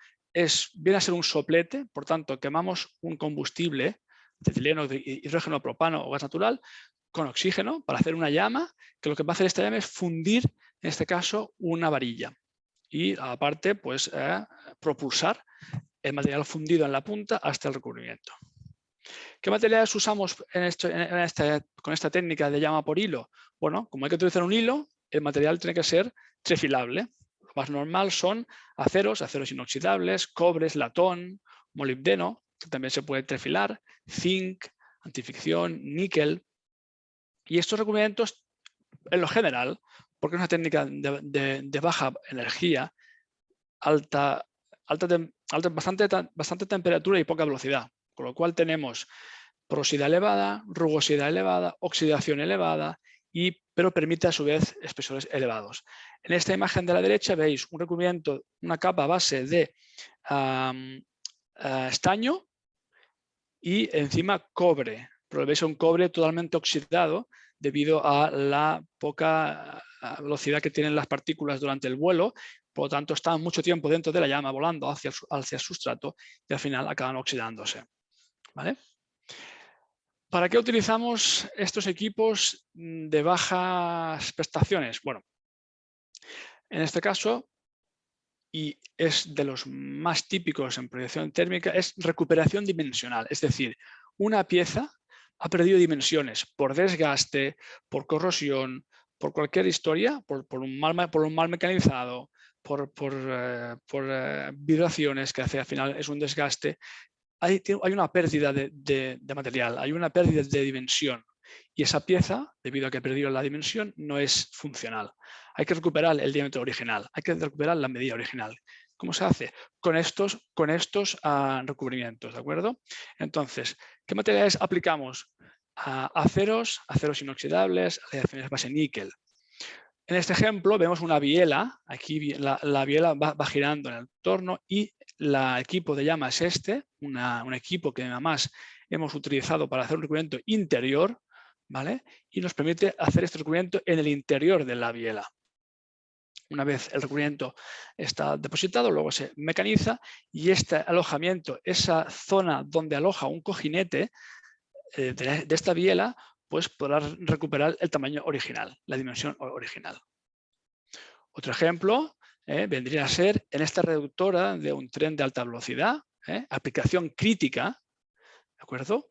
viene a ser un soplete, por tanto quemamos un combustible, acetileno, hidrógeno, propano o gas natural, con oxígeno para hacer una llama, que lo que va a hacer esta llama es fundir, en este caso, una varilla. Y aparte, pues propulsar el material fundido en la punta hasta el recubrimiento. ¿Qué materiales usamos con esta técnica de llama por hilo? Bueno, como hay que utilizar un hilo, el material tiene que ser trifilable. Lo más normal son aceros inoxidables, cobres, latón, molibdeno, que también se puede trifilar, zinc, antifricción, níquel. Y estos recubrimientos, en lo general, porque es una técnica de baja energía, bastante temperatura y poca velocidad, con lo cual tenemos porosidad elevada, rugosidad elevada, oxidación elevada, pero permite a su vez espesores elevados. En esta imagen de la derecha veis un recubrimiento, una capa base de estaño y encima cobre, pero veis un cobre totalmente oxidado debido a la poca velocidad que tienen las partículas durante el vuelo, por lo tanto están mucho tiempo dentro de la llama volando hacia el sustrato y al final acaban oxidándose. ¿Vale? ¿Para qué utilizamos estos equipos de bajas prestaciones? Bueno, en este caso, y es de los más típicos en proyección térmica, es recuperación dimensional. Es decir, una pieza ha perdido dimensiones por desgaste, por corrosión, por cualquier historia, por un mal mecanizado, por vibraciones que hace al final es un desgaste. Hay una pérdida de material, hay una pérdida de dimensión y esa pieza, debido a que ha perdido la dimensión, no es funcional. Hay que recuperar el diámetro original, hay que recuperar la medida original. ¿Cómo se hace? Con estos recubrimientos, ¿de acuerdo? Entonces, ¿qué materiales aplicamos? Aceros inoxidables, aleaciones base níquel. En este ejemplo vemos una biela, aquí la biela va girando en el entorno y el equipo de llama es un equipo que además hemos utilizado para hacer un recubrimiento interior, ¿vale? Y nos permite hacer este recubrimiento en el interior de la biela. Una vez el recubrimiento está depositado, luego se mecaniza y este alojamiento, esa zona donde aloja un cojinete de esta biela, pues podrá recuperar el tamaño original, la dimensión original. Otro ejemplo vendría a ser en esta reductora de un tren de alta velocidad, aplicación crítica, ¿de acuerdo?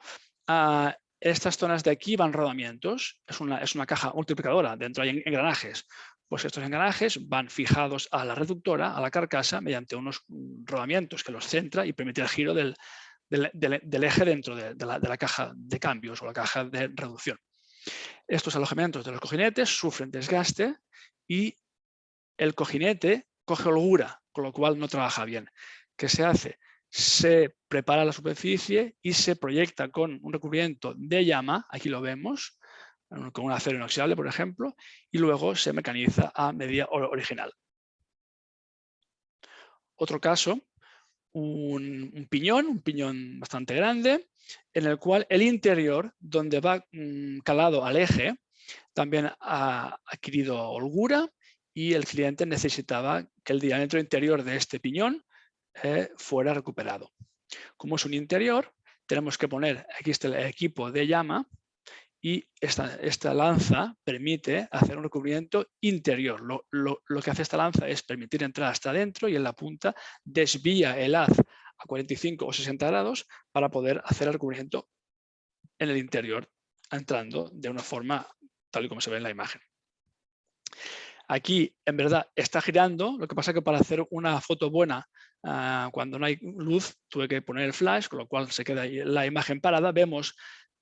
Estas zonas de aquí van rodamientos, es una caja multiplicadora, dentro hay engranajes. Pues estos engranajes van fijados a la reductora, a la carcasa, mediante unos rodamientos que los centra y permite el giro del eje dentro de la caja de cambios o la caja de reducción. Estos alojamientos de los cojinetes sufren desgaste y el cojinete coge holgura, con lo cual no trabaja bien. ¿Qué se hace? Se prepara la superficie y se proyecta con un recubrimiento de llama, aquí lo vemos, con un acero inoxidable, por ejemplo, y luego se mecaniza a medida original. Otro caso, un piñón bastante grande, en el cual el interior, donde va calado al eje, también ha adquirido holgura y el cliente necesitaba que el diámetro interior de este piñón fuera recuperado. Como es un interior, tenemos que poner, aquí está el equipo de llama, y esta lanza permite hacer un recubrimiento interior. Lo que hace esta lanza es permitir entrar hasta adentro y en la punta desvía el haz a 45 o 60 grados para poder hacer el recubrimiento en el interior, entrando de una forma tal y como se ve en la imagen. Aquí, en verdad, está girando, lo que pasa es que para hacer una foto buena, cuando no hay luz, tuve que poner el flash, con lo cual se queda ahí la imagen parada. Vemos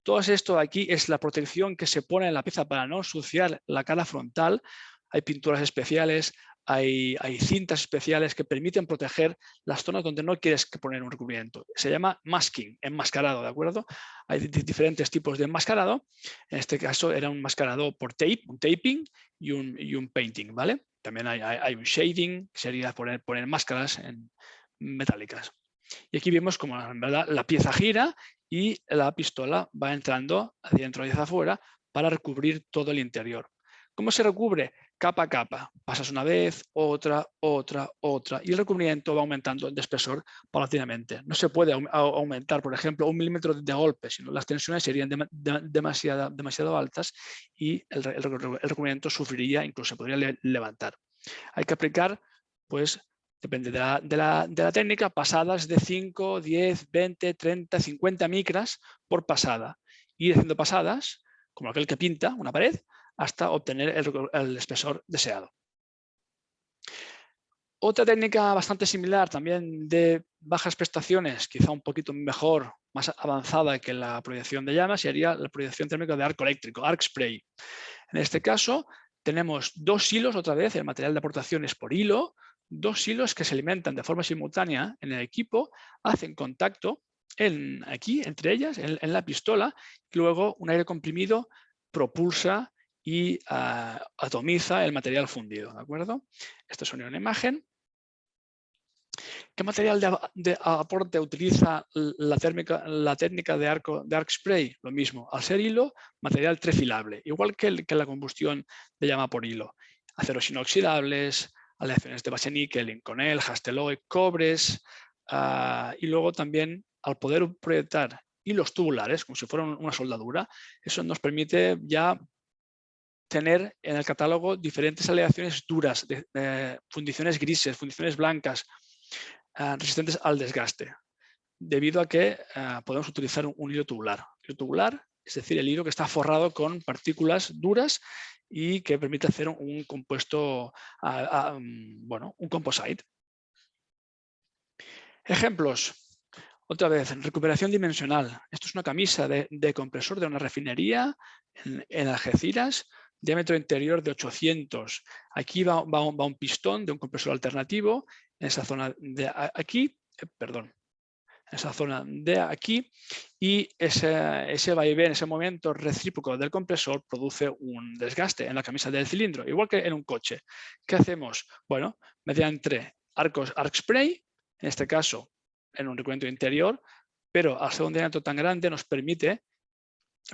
todo esto de aquí es la protección que se pone en la pieza para no ensuciar la cara frontal. Hay pinturas especiales, hay cintas especiales que permiten proteger las zonas donde no quieres poner un recubrimiento. Se llama masking, enmascarado, ¿de acuerdo? Hay diferentes tipos de enmascarado. En este caso era un enmascarado por tape, un taping y un painting, ¿vale? También hay un shading, que sería poner máscaras metálicas. Y aquí vemos como en verdad la pieza gira y la pistola va entrando hacia adentro y hacia afuera para recubrir todo el interior. ¿Cómo se recubre? Capa a capa. Pasas una vez, otra, y el recubrimiento va aumentando de espesor paulatinamente. No se puede aumentar, por ejemplo, 1 milímetro de golpe, sino las tensiones serían demasiado altas y el recubrimiento sufriría, incluso se podría levantar. Hay que aplicar, pues, depende de la técnica, pasadas de 5, 10, 20, 30, 50 micras por pasada. Ir haciendo pasadas, como aquel que pinta una pared, hasta obtener el espesor deseado. Otra técnica bastante similar, también de bajas prestaciones, quizá un poquito mejor, más avanzada que la proyección de llamas, sería la proyección térmica de arco eléctrico, arc spray. En este caso, tenemos 2 hilos, otra vez, el material de aportación es por hilo, 2 hilos que se alimentan de forma simultánea en el equipo, hacen contacto aquí, entre ellas, en la pistola, y luego un aire comprimido propulsa y atomiza el material fundido, ¿de acuerdo? Esto es una imagen. ¿Qué material de aporte utiliza la técnica de arc spray? Lo mismo, al ser hilo, material trefilable, igual que la combustión de llama por hilo. Aceros inoxidables, aleaciones de base níquel, inconel, hasteloy, cobres, y luego también al poder proyectar hilos tubulares, como si fueran una soldadura, eso nos permite ya tener en el catálogo diferentes aleaciones duras, fundiciones grises, fundiciones blancas, resistentes al desgaste, debido a que podemos utilizar un hilo tubular. Hilo tubular, es decir, el hilo que está forrado con partículas duras y que permite hacer un compuesto, bueno, un composite. Ejemplos. Otra vez, recuperación dimensional. Esto es una camisa de compresor de una refinería en Algeciras, diámetro interior de 800. Aquí va un pistón de un compresor alternativo en esa zona de aquí, en esa zona de aquí, y ese vaivén, ese movimiento recíproco del compresor produce un desgaste en la camisa del cilindro, igual que en un coche. ¿Qué hacemos? Bueno, mediante arc spray, en este caso en un recubrimiento interior, pero al ser un diámetro tan grande nos permite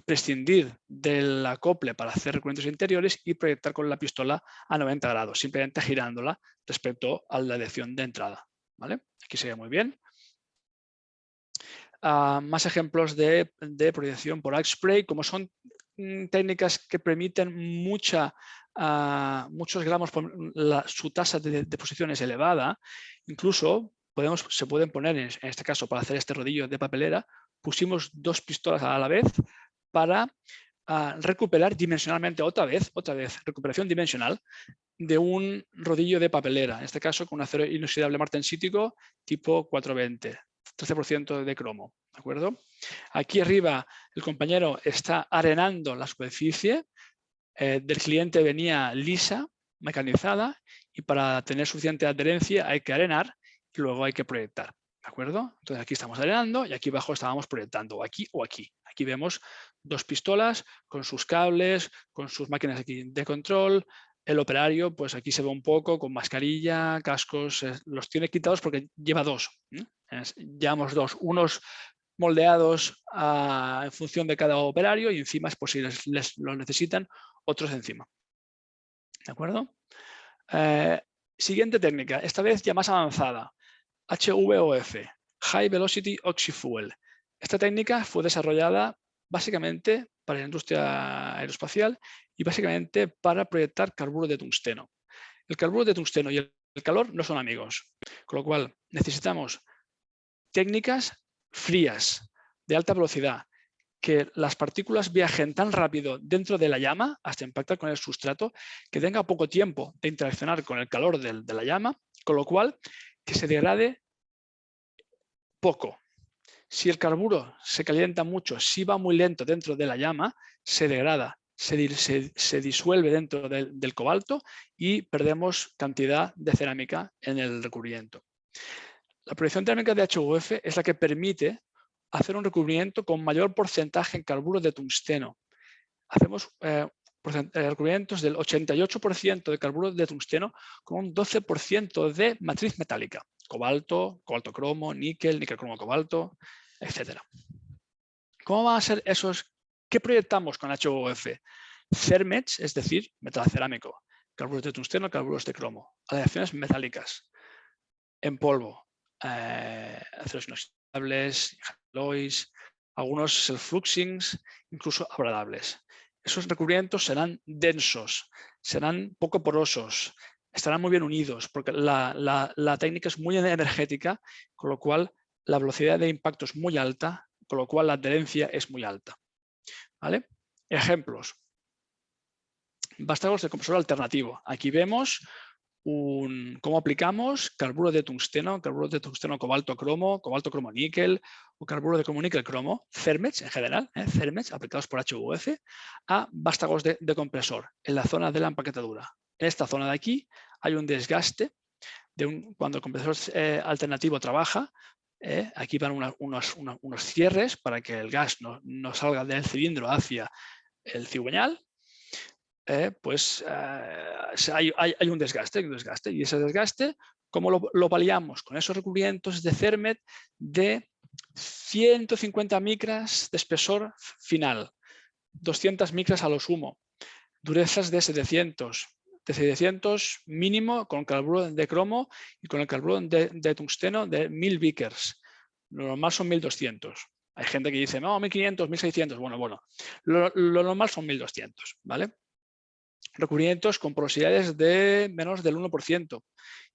prescindir del acople para hacer recubrimientos interiores y proyectar con la pistola a 90 grados, simplemente girándola respecto a la dirección de entrada, ¿vale? Aquí se ve muy bien. Más ejemplos de proyección por arc spray, como son técnicas que permiten muchos gramos, su tasa de posición es elevada, incluso se pueden poner, en este caso para hacer este rodillo de papelera, pusimos 2 pistolas a la vez para a recuperar dimensionalmente otra vez, recuperación dimensional de un rodillo de papelera, en este caso con un acero inoxidable martensítico tipo 420, 13% de cromo, ¿de acuerdo? Aquí arriba el compañero está arenando la superficie, del cliente venía lisa, mecanizada, y para tener suficiente adherencia hay que arenar y luego hay que proyectar, ¿de acuerdo? Entonces aquí estamos arenando y aquí abajo estábamos proyectando, o aquí o aquí. Aquí vemos dos pistolas con sus cables, con sus máquinas aquí de control. El operario, pues aquí se ve un poco con mascarilla, cascos, los tiene quitados porque lleva dos. Llevamos dos, unos moldeados en función de cada operario y encima, es posible, los necesitan, otros encima. ¿De acuerdo? Siguiente técnica, esta vez ya más avanzada, HVOF, High Velocity Oxyfuel. Esta técnica fue desarrollada básicamente para la industria aeroespacial y básicamente para proyectar carburo de tungsteno. El carburo de tungsteno y el calor no son amigos, con lo cual necesitamos técnicas frías, de alta velocidad, que las partículas viajen tan rápido dentro de la llama hasta impactar con el sustrato que tenga poco tiempo de interaccionar con el calor de la llama, con lo cual que se degrade poco. Si el carburo se calienta mucho, si va muy lento dentro de la llama, se degrada, se disuelve dentro del cobalto y perdemos cantidad de cerámica en el recubrimiento. La proyección térmica de HVF es la que permite hacer un recubrimiento con mayor porcentaje en carburo de tungsteno. Hacemos recubrimientos del 88% de carburo de tungsteno con un 12% de matriz metálica. Cobalto, cobalto cromo, níquel, níquel cromo cobalto, etc. ¿Cómo van a ser esos? ¿Qué proyectamos con HVF? Cermets, es decir, metal cerámico, carburos de tungsteno, carburos de cromo, aleaciones metálicas, en polvo, aceros inoxidables, alloys, algunos self-fluxings, incluso abradables. Esos recubrimientos serán densos, serán poco porosos, estarán muy bien unidos, porque la técnica es muy energética, con lo cual la velocidad de impacto es muy alta, con lo cual la adherencia es muy alta. ¿Vale? Ejemplos. Vástagos de compresor alternativo. Aquí vemos cómo aplicamos carburo de tungsteno cobalto cromo níquel o carburo de cromo níquel cromo, Cermets en general, Cermets aplicados por HVF a vástagos de compresor en la zona de la empaquetadura. En esta zona de aquí hay un desgaste cuando el compresor alternativo trabaja. Aquí van unos cierres para que el gas no salga del cilindro hacia el cigüeñal. Hay un desgaste y ese desgaste, ¿cómo lo paliamos? Con esos recubrimientos de Cermet de 150 micras de espesor final, 200 micras a lo sumo, durezas de 700 mínimo con carburo de cromo y con el carburo de tungsteno de 1000 Vickers. Lo normal son 1200. Hay gente que dice, no, 1500, 1600. Bueno, lo normal son 1200, ¿vale? Recubrimientos con porosidades de menos del 1%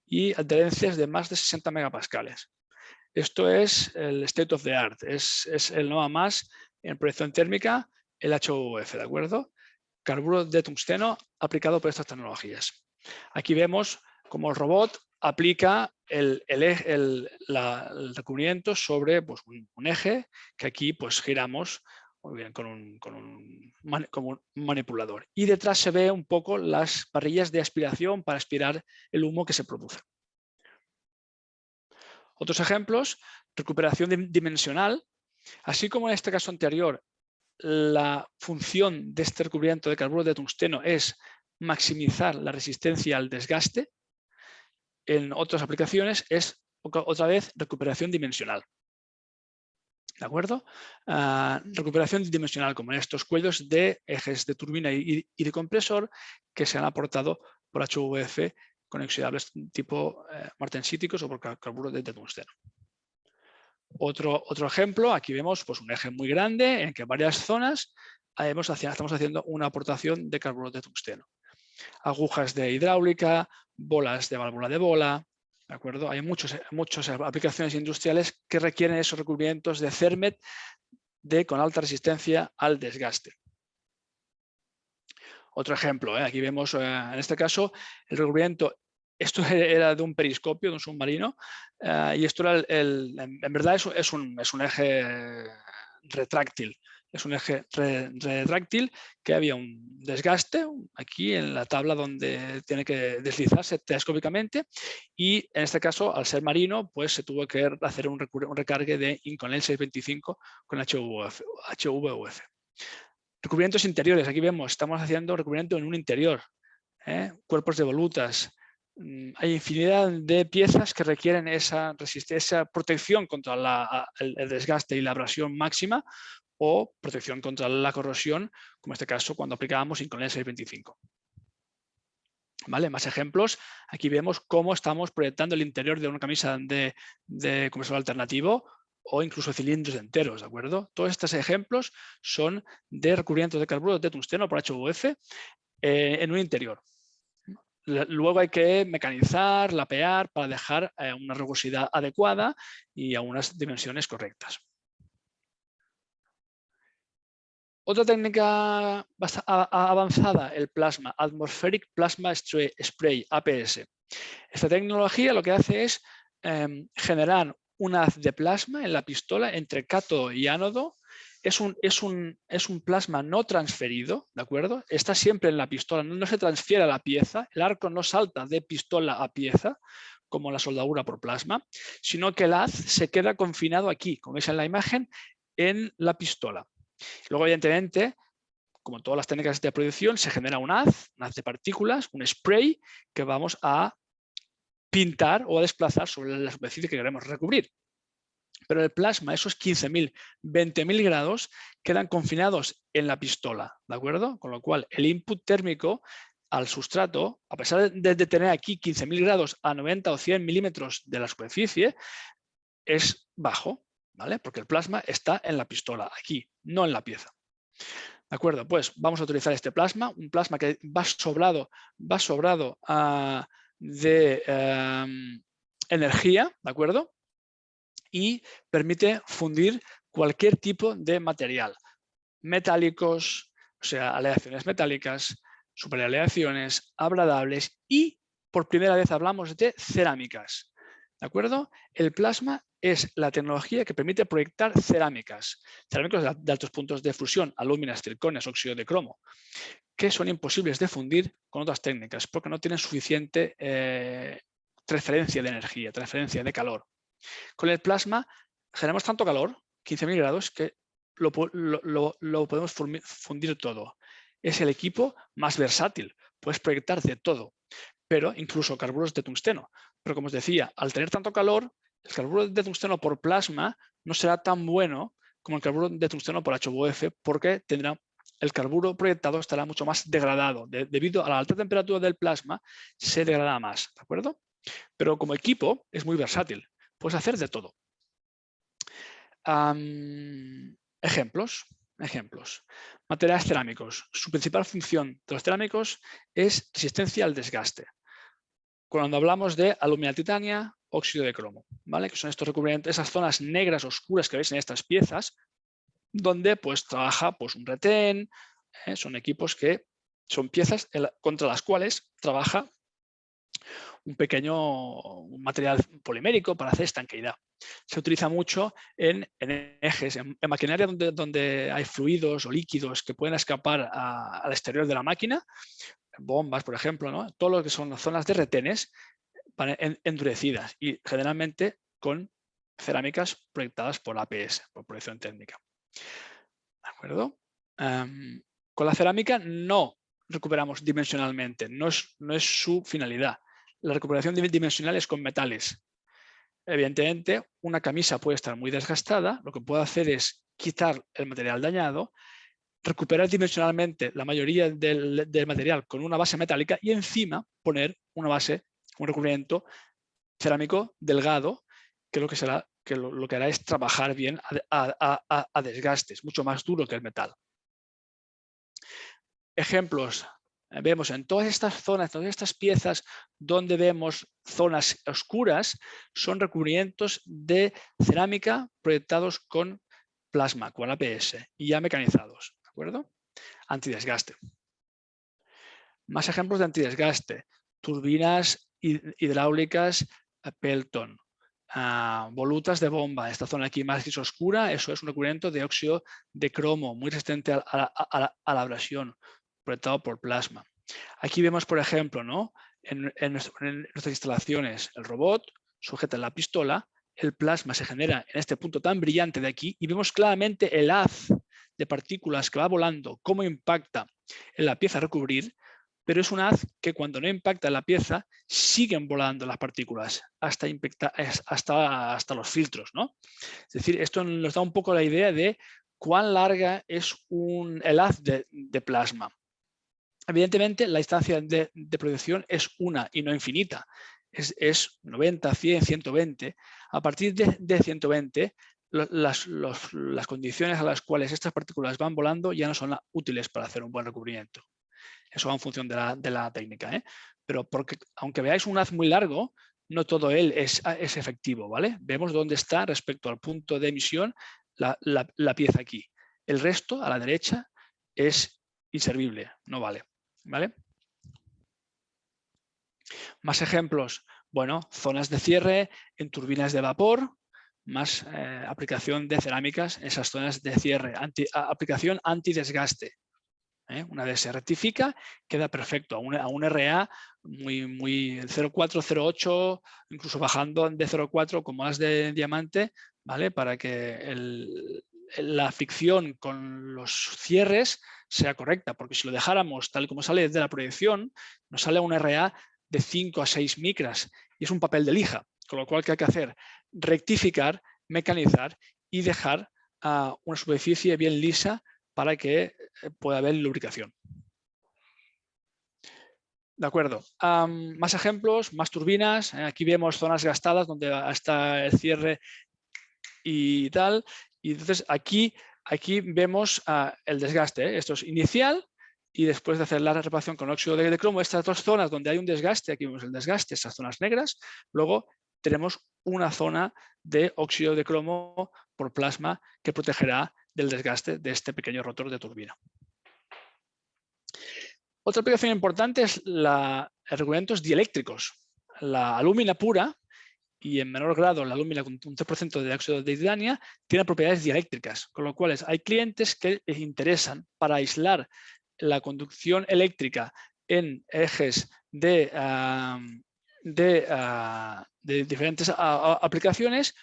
y adherencias de más de 60 megapascales. Esto es el state of the art, es el no a más en proyección térmica, el HVF, ¿de acuerdo? Carburo de tungsteno aplicado por estas tecnologías. Aquí vemos cómo el robot aplica el recubrimiento sobre pues, un eje que aquí pues, giramos muy bien, como un manipulador. Y detrás se ve un poco las parrillas de aspiración para aspirar el humo que se produce. Otros ejemplos, recuperación dimensional. Así como en este caso anterior, la función de este recubrimiento de carburo de tungsteno es maximizar la resistencia al desgaste, en otras aplicaciones es otra vez recuperación dimensional. ¿De acuerdo? Recuperación dimensional, como en estos cuellos de ejes de turbina y de compresor que se han aportado por HVF con inoxidables tipo martensíticos o por carburo de tungsteno. Otro ejemplo, aquí vemos pues, un eje muy grande en que en varias zonas estamos haciendo una aportación de carburo de tungsteno. Agujas de hidráulica, bolas de válvula de bola. ¿De acuerdo? Hay muchas aplicaciones industriales que requieren esos recubrimientos de Cermet con alta resistencia al desgaste. Otro ejemplo, aquí vemos en este caso el recubrimiento. Esto era de un periscopio, de un submarino, y esto era en verdad es un eje retráctil. Es un eje retráctil que había un desgaste aquí en la tabla donde tiene que deslizarse telescópicamente, y en este caso, al ser marino, pues se tuvo que hacer un recargue de Inconel 625 con HVUF. Recubrimientos interiores. Aquí vemos, estamos haciendo recubrimiento en un interior. Cuerpos de volutas. Hay infinidad de piezas que requieren esa protección contra el desgaste y la abrasión máxima, o protección contra la corrosión, como en este caso cuando aplicábamos Inconel 625. ¿Vale? Más ejemplos. Aquí vemos cómo estamos proyectando el interior de una camisa de compresor alternativo, o incluso cilindros enteros, ¿de acuerdo? Todos estos ejemplos son de recubrimientos de carburo de tungsteno por HVUF en un interior. Luego hay que mecanizar, lapear para dejar una rugosidad adecuada y a unas dimensiones correctas. Otra técnica avanzada, el plasma, Atmospheric Plasma Spray, APS. Esta tecnología lo que hace es generar un haz de plasma en la pistola entre cátodo y ánodo. Es un plasma no transferido, ¿de acuerdo? Está siempre en la pistola, no se transfiere a la pieza, el arco no salta de pistola a pieza, como la soldadura por plasma, sino que el haz se queda confinado aquí, como veis en la imagen, en la pistola. Luego, evidentemente, como todas las técnicas de producción, se genera un haz de partículas, un spray, que vamos a pintar o a desplazar sobre la superficie que queremos recubrir. Pero el plasma, esos 15.000, 20.000 grados, quedan confinados en la pistola, ¿de acuerdo? Con lo cual, el input térmico al sustrato, a pesar de tener aquí 15.000 grados a 90 o 100 milímetros de la superficie, es bajo, ¿vale? Porque el plasma está en la pistola, aquí, no en la pieza. ¿De acuerdo? Pues vamos a utilizar este plasma, un plasma que va sobrado de energía, ¿de acuerdo? Y permite fundir cualquier tipo de material. Metálicos, o sea, aleaciones metálicas, superaleaciones, abradables, y por primera vez hablamos de cerámicas. ¿De acuerdo? El plasma es la tecnología que permite proyectar cerámicas de altos puntos de fusión, alúminas, circonias, óxido de cromo, que son imposibles de fundir con otras técnicas porque no tienen suficiente transferencia de energía, transferencia de calor. Con el plasma generamos tanto calor, 15.000 grados, que lo podemos fundir todo. Es el equipo más versátil, puedes proyectar de todo, pero incluso carburos de tungsteno. Pero como os decía, al tener tanto calor, el carburo de tungsteno por plasma no será tan bueno como el carburo de tungsteno por HVUF, porque el carburo proyectado estará mucho más degradado. Debido a la alta temperatura del plasma, se degrada más, ¿de acuerdo? Pero como equipo es muy versátil, puedes hacer de todo. Ejemplos. Materiales cerámicos. Su principal función de los cerámicos es resistencia al desgaste. Cuando hablamos de alumina titania, óxido de cromo, ¿vale? Que son estos recubrimientos, esas zonas negras oscuras que veis en estas piezas, donde pues trabaja pues, un retén, son equipos que son piezas contra las cuales trabaja un material polimérico para hacer estanqueidad. Se utiliza mucho en ejes, en maquinaria donde hay fluidos o líquidos que pueden escapar al exterior de la máquina, bombas, por ejemplo, ¿no? Todo lo que son las zonas de retenes endurecidas y generalmente con cerámicas proyectadas por APS, por proyección técnica. ¿De acuerdo? Con la cerámica no recuperamos dimensionalmente, no es su finalidad. La recuperación dimensional es con metales. Evidentemente, una camisa puede estar muy desgastada, lo que puedo hacer es quitar el material dañado, recuperar dimensionalmente la mayoría del material con una base metálica y encima poner una base, un recubrimiento cerámico delgado, que lo que hará es trabajar bien a desgastes, mucho más duro que el metal. Ejemplos. Vemos en todas estas zonas, todas estas piezas donde vemos zonas oscuras, son recubrimientos de cerámica proyectados con plasma, con APS y ya mecanizados, ¿de acuerdo? Antidesgaste. Más ejemplos de antidesgaste. Turbinas hidráulicas Pelton. Volutas de bomba. Esta zona aquí más gris oscura, eso es un recubrimiento de óxido de cromo, muy resistente a la abrasión, proyectado por plasma. Aquí vemos, por ejemplo, ¿no? en nuestras instalaciones, el robot sujeta la pistola, el plasma se genera en este punto tan brillante de aquí y vemos claramente el haz de partículas que va volando, cómo impacta en la pieza a recubrir, pero es un haz que cuando no impacta en la pieza siguen volando las partículas hasta los filtros, ¿no? Es decir, esto nos da un poco la idea de cuán larga es el haz de plasma. Evidentemente, la distancia de proyección es una y no infinita. Es 90, 100, 120. A partir de 120, las condiciones a las cuales estas partículas van volando ya no son útiles para hacer un buen recubrimiento. Eso va en función de la técnica, ¿eh? Pero porque, aunque veáis un haz muy largo, no todo él es efectivo, ¿vale? Vemos dónde está respecto al punto de emisión la pieza aquí. El resto, a la derecha, es inservible, no vale. ¿Vale? Más ejemplos, bueno, zonas de cierre en turbinas de vapor, más aplicación de cerámicas en esas zonas de cierre, aplicación antidesgaste. Una vez se rectifica, queda perfecto, a un RA muy 0,4, 0,8, incluso bajando de 0,4 con molas de diamante, ¿vale? Para que la fricción con los cierres sea correcta, porque si lo dejáramos tal como sale de la proyección, nos sale un RA de 5 a 6 micras y es un papel de lija, con lo cual ¿qué hay que hacer? Rectificar, mecanizar y dejar una superficie bien lisa para que pueda haber lubricación. De acuerdo. Más ejemplos, más turbinas. Aquí vemos zonas gastadas donde está el cierre y tal. Y entonces aquí vemos el desgaste. Esto es inicial y después de hacer la reparación con óxido de cromo, estas dos zonas donde hay un desgaste, aquí vemos el desgaste, estas zonas negras. Luego tenemos una zona de óxido de cromo por plasma que protegerá del desgaste de este pequeño rotor de turbina. Otra aplicación importante es recubrimientos dieléctricos. La alúmina pura y en menor grado la alúmina con un 3% de óxido de titanio tiene propiedades dieléctricas, con lo cual hay clientes que les interesan para aislar la conducción eléctrica en ejes de diferentes aplicaciones.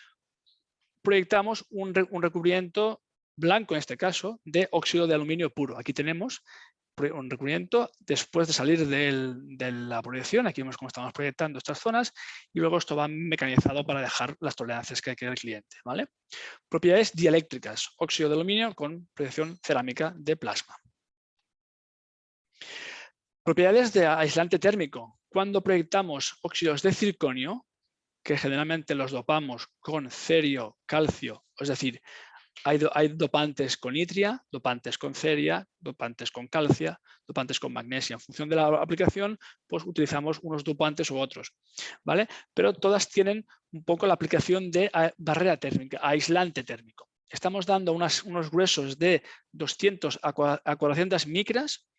Proyectamos un recubrimiento blanco, en este caso, de óxido de aluminio puro. Aquí tenemos un recubrimiento después de salir de la proyección. Aquí vemos cómo estamos proyectando estas zonas y luego esto va mecanizado para dejar las tolerancias que quiere el cliente, ¿vale? Propiedades dieléctricas, óxido de aluminio con proyección cerámica de plasma. Propiedades de aislante térmico. Cuando proyectamos óxidos de circonio, que generalmente los dopamos con cerio, calcio, es decir, hay dopantes con itria, dopantes con ceria, dopantes con calcia, dopantes con magnesia. En función de la aplicación, pues utilizamos unos dopantes u otros, ¿vale? Pero todas tienen un poco la aplicación de barrera térmica, aislante térmico. Estamos dando unos gruesos de 200 a 400 micras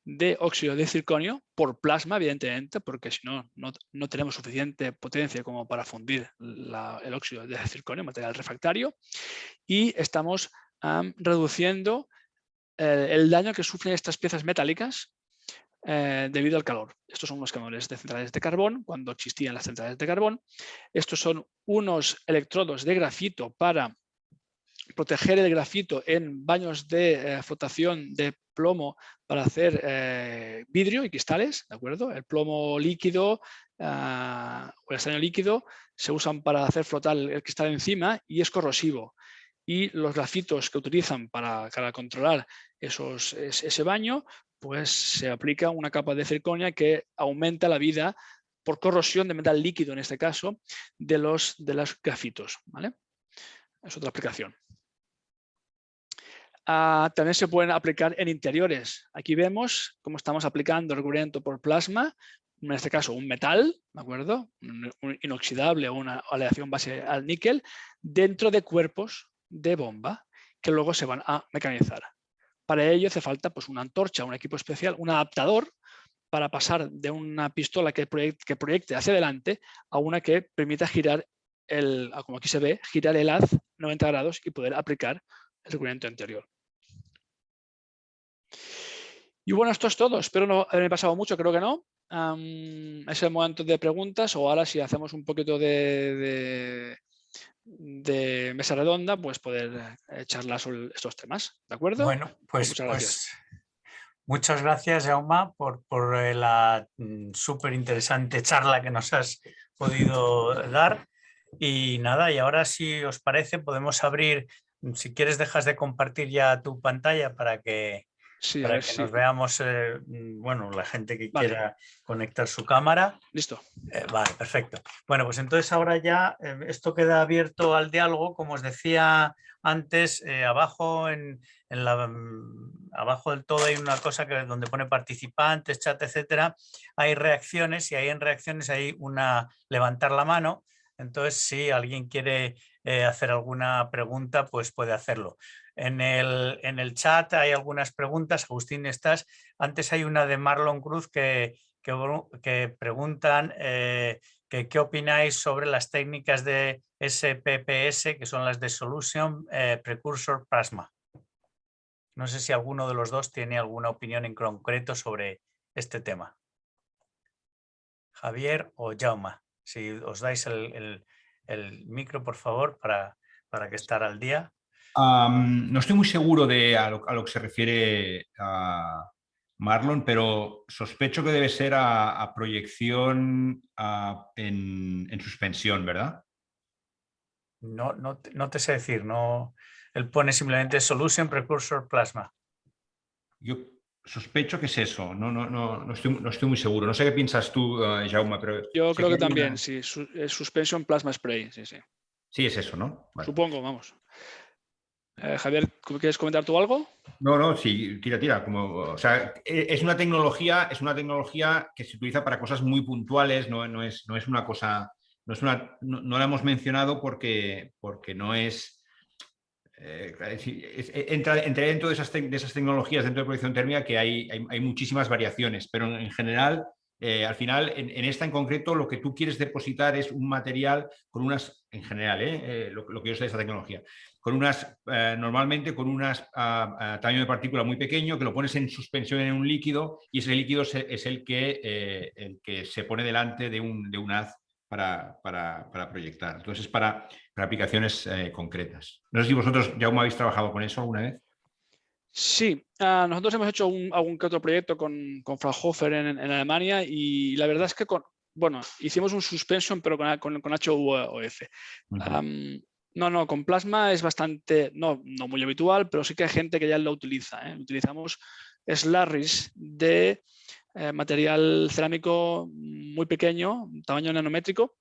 de óxido de circonio por plasma, evidentemente, porque si no, no tenemos suficiente potencia como para fundir el óxido de circonio, material refractario, y estamos reduciendo el daño que sufren estas piezas metálicas debido al calor. Estos son unos canales de centrales de carbón, cuando existían las centrales de carbón. Estos son unos electrodos de grafito para proteger el grafito en baños de flotación de plomo para hacer vidrio y cristales, ¿de acuerdo? El plomo líquido o el estaño líquido se usan para hacer flotar el cristal encima y es corrosivo. Y los grafitos que utilizan para controlar ese baño, pues se aplica una capa de circonia que aumenta la vida por corrosión de metal líquido, en este caso, de los grafitos, ¿vale? Es otra aplicación. También se pueden aplicar en interiores. Aquí vemos cómo estamos aplicando el recubrimiento por plasma, en este caso un metal, ¿de acuerdo? Un inoxidable o una aleación base al níquel, dentro de cuerpos de bomba que luego se van a mecanizar. Para ello hace falta pues, una antorcha, un equipo especial, un adaptador para pasar de una pistola que proyecte hacia adelante a una que permita girar, como aquí se ve, girar el haz 90 grados y poder aplicar el recubrimiento anterior. Y bueno, esto es todo. Espero no haberme pasado mucho, creo que no. Es el momento de preguntas, o ahora si hacemos un poquito de mesa redonda, pues poder charlar sobre estos temas. ¿De acuerdo? Bueno, pues muchas gracias. Muchas gracias, Jaume, por la súper interesante charla que nos has podido dar. Y nada, y ahora si os parece podemos abrir, si quieres dejas de compartir ya tu pantalla para que, sí, nos veamos, bueno, la gente que vale. quiera conectar su cámara. Listo. Vale, perfecto. Bueno, pues entonces ahora ya esto queda abierto al diálogo, como os decía antes, abajo abajo del todo hay una cosa donde pone participantes, chat, etcétera. Hay reacciones y ahí en reacciones hay una levantar la mano. Entonces, si alguien quiere hacer alguna pregunta, pues puede hacerlo. En el chat hay algunas preguntas. Agustín, estás. Antes hay una de Marlon Cruz que preguntan qué opináis sobre las técnicas de SPPS, que son las de Solution Precursor Plasma. No sé si alguno de los dos tiene alguna opinión en concreto sobre este tema. Javier o Jaume, si os dais el micro, por favor, para que estar al día. No estoy muy seguro de a lo que se refiere a Marlon, pero sospecho que debe ser a proyección en suspensión, ¿verdad? No te sé decir, no. Él pone simplemente Solution Precursor Plasma. Yo sospecho que es eso, no estoy muy seguro. No sé qué piensas tú, Jaume, pero... Yo creo que también, una... sí. Suspension Plasma Spray, sí. Sí, es eso, ¿no? Vale. Supongo, vamos. Javier, ¿quieres comentar tú algo? No, sí, tira. O sea, es una tecnología que se utiliza para cosas muy puntuales, no es una cosa, no la hemos mencionado porque no es. Entra dentro de esas tecnologías, dentro de proyección térmica, que hay muchísimas variaciones, pero en general, al final, en esta en concreto, lo que tú quieres depositar es un material con unas, en general, lo que yo sé de esta tecnología, con unas, normalmente con unas tamaño de partícula muy pequeño, que lo pones en suspensión en un líquido y ese líquido es el que se pone delante de un haz para proyectar. Entonces, para aplicaciones concretas. No sé si vosotros, Jaume, habéis trabajado con eso alguna vez. Sí, nosotros hemos hecho algún que otro proyecto con Fraunhofer en Alemania y la verdad es que hicimos un suspension pero con HUOF. Con plasma es bastante, no muy habitual, pero sí que hay gente que ya lo utiliza. Utilizamos slurries de material cerámico muy pequeño, tamaño nanométrico,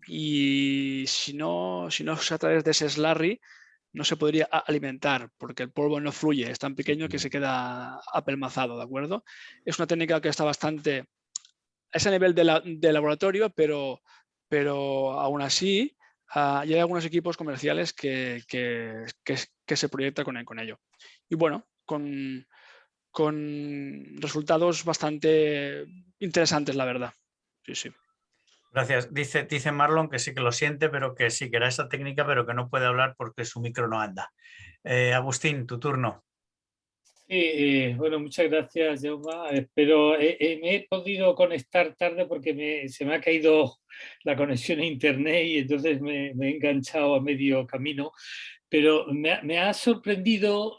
y si no es a través de ese slurry, no se podría alimentar porque el polvo no fluye, es tan pequeño que se queda apelmazado, ¿de acuerdo? Es una técnica que está bastante a ese nivel de laboratorio, pero aún así ya hay algunos equipos comerciales que se proyectan con ello. Y bueno, con resultados bastante interesantes, la verdad. Sí. Gracias. Dice Marlon que sí que lo siente, pero que sí que era esa técnica, pero que no puede hablar porque su micro no anda. Agustín, tu turno. Sí, bueno, muchas gracias, Jaume. Pero me he podido conectar tarde porque se me ha caído la conexión a internet y entonces me he enganchado a medio camino. Pero me ha sorprendido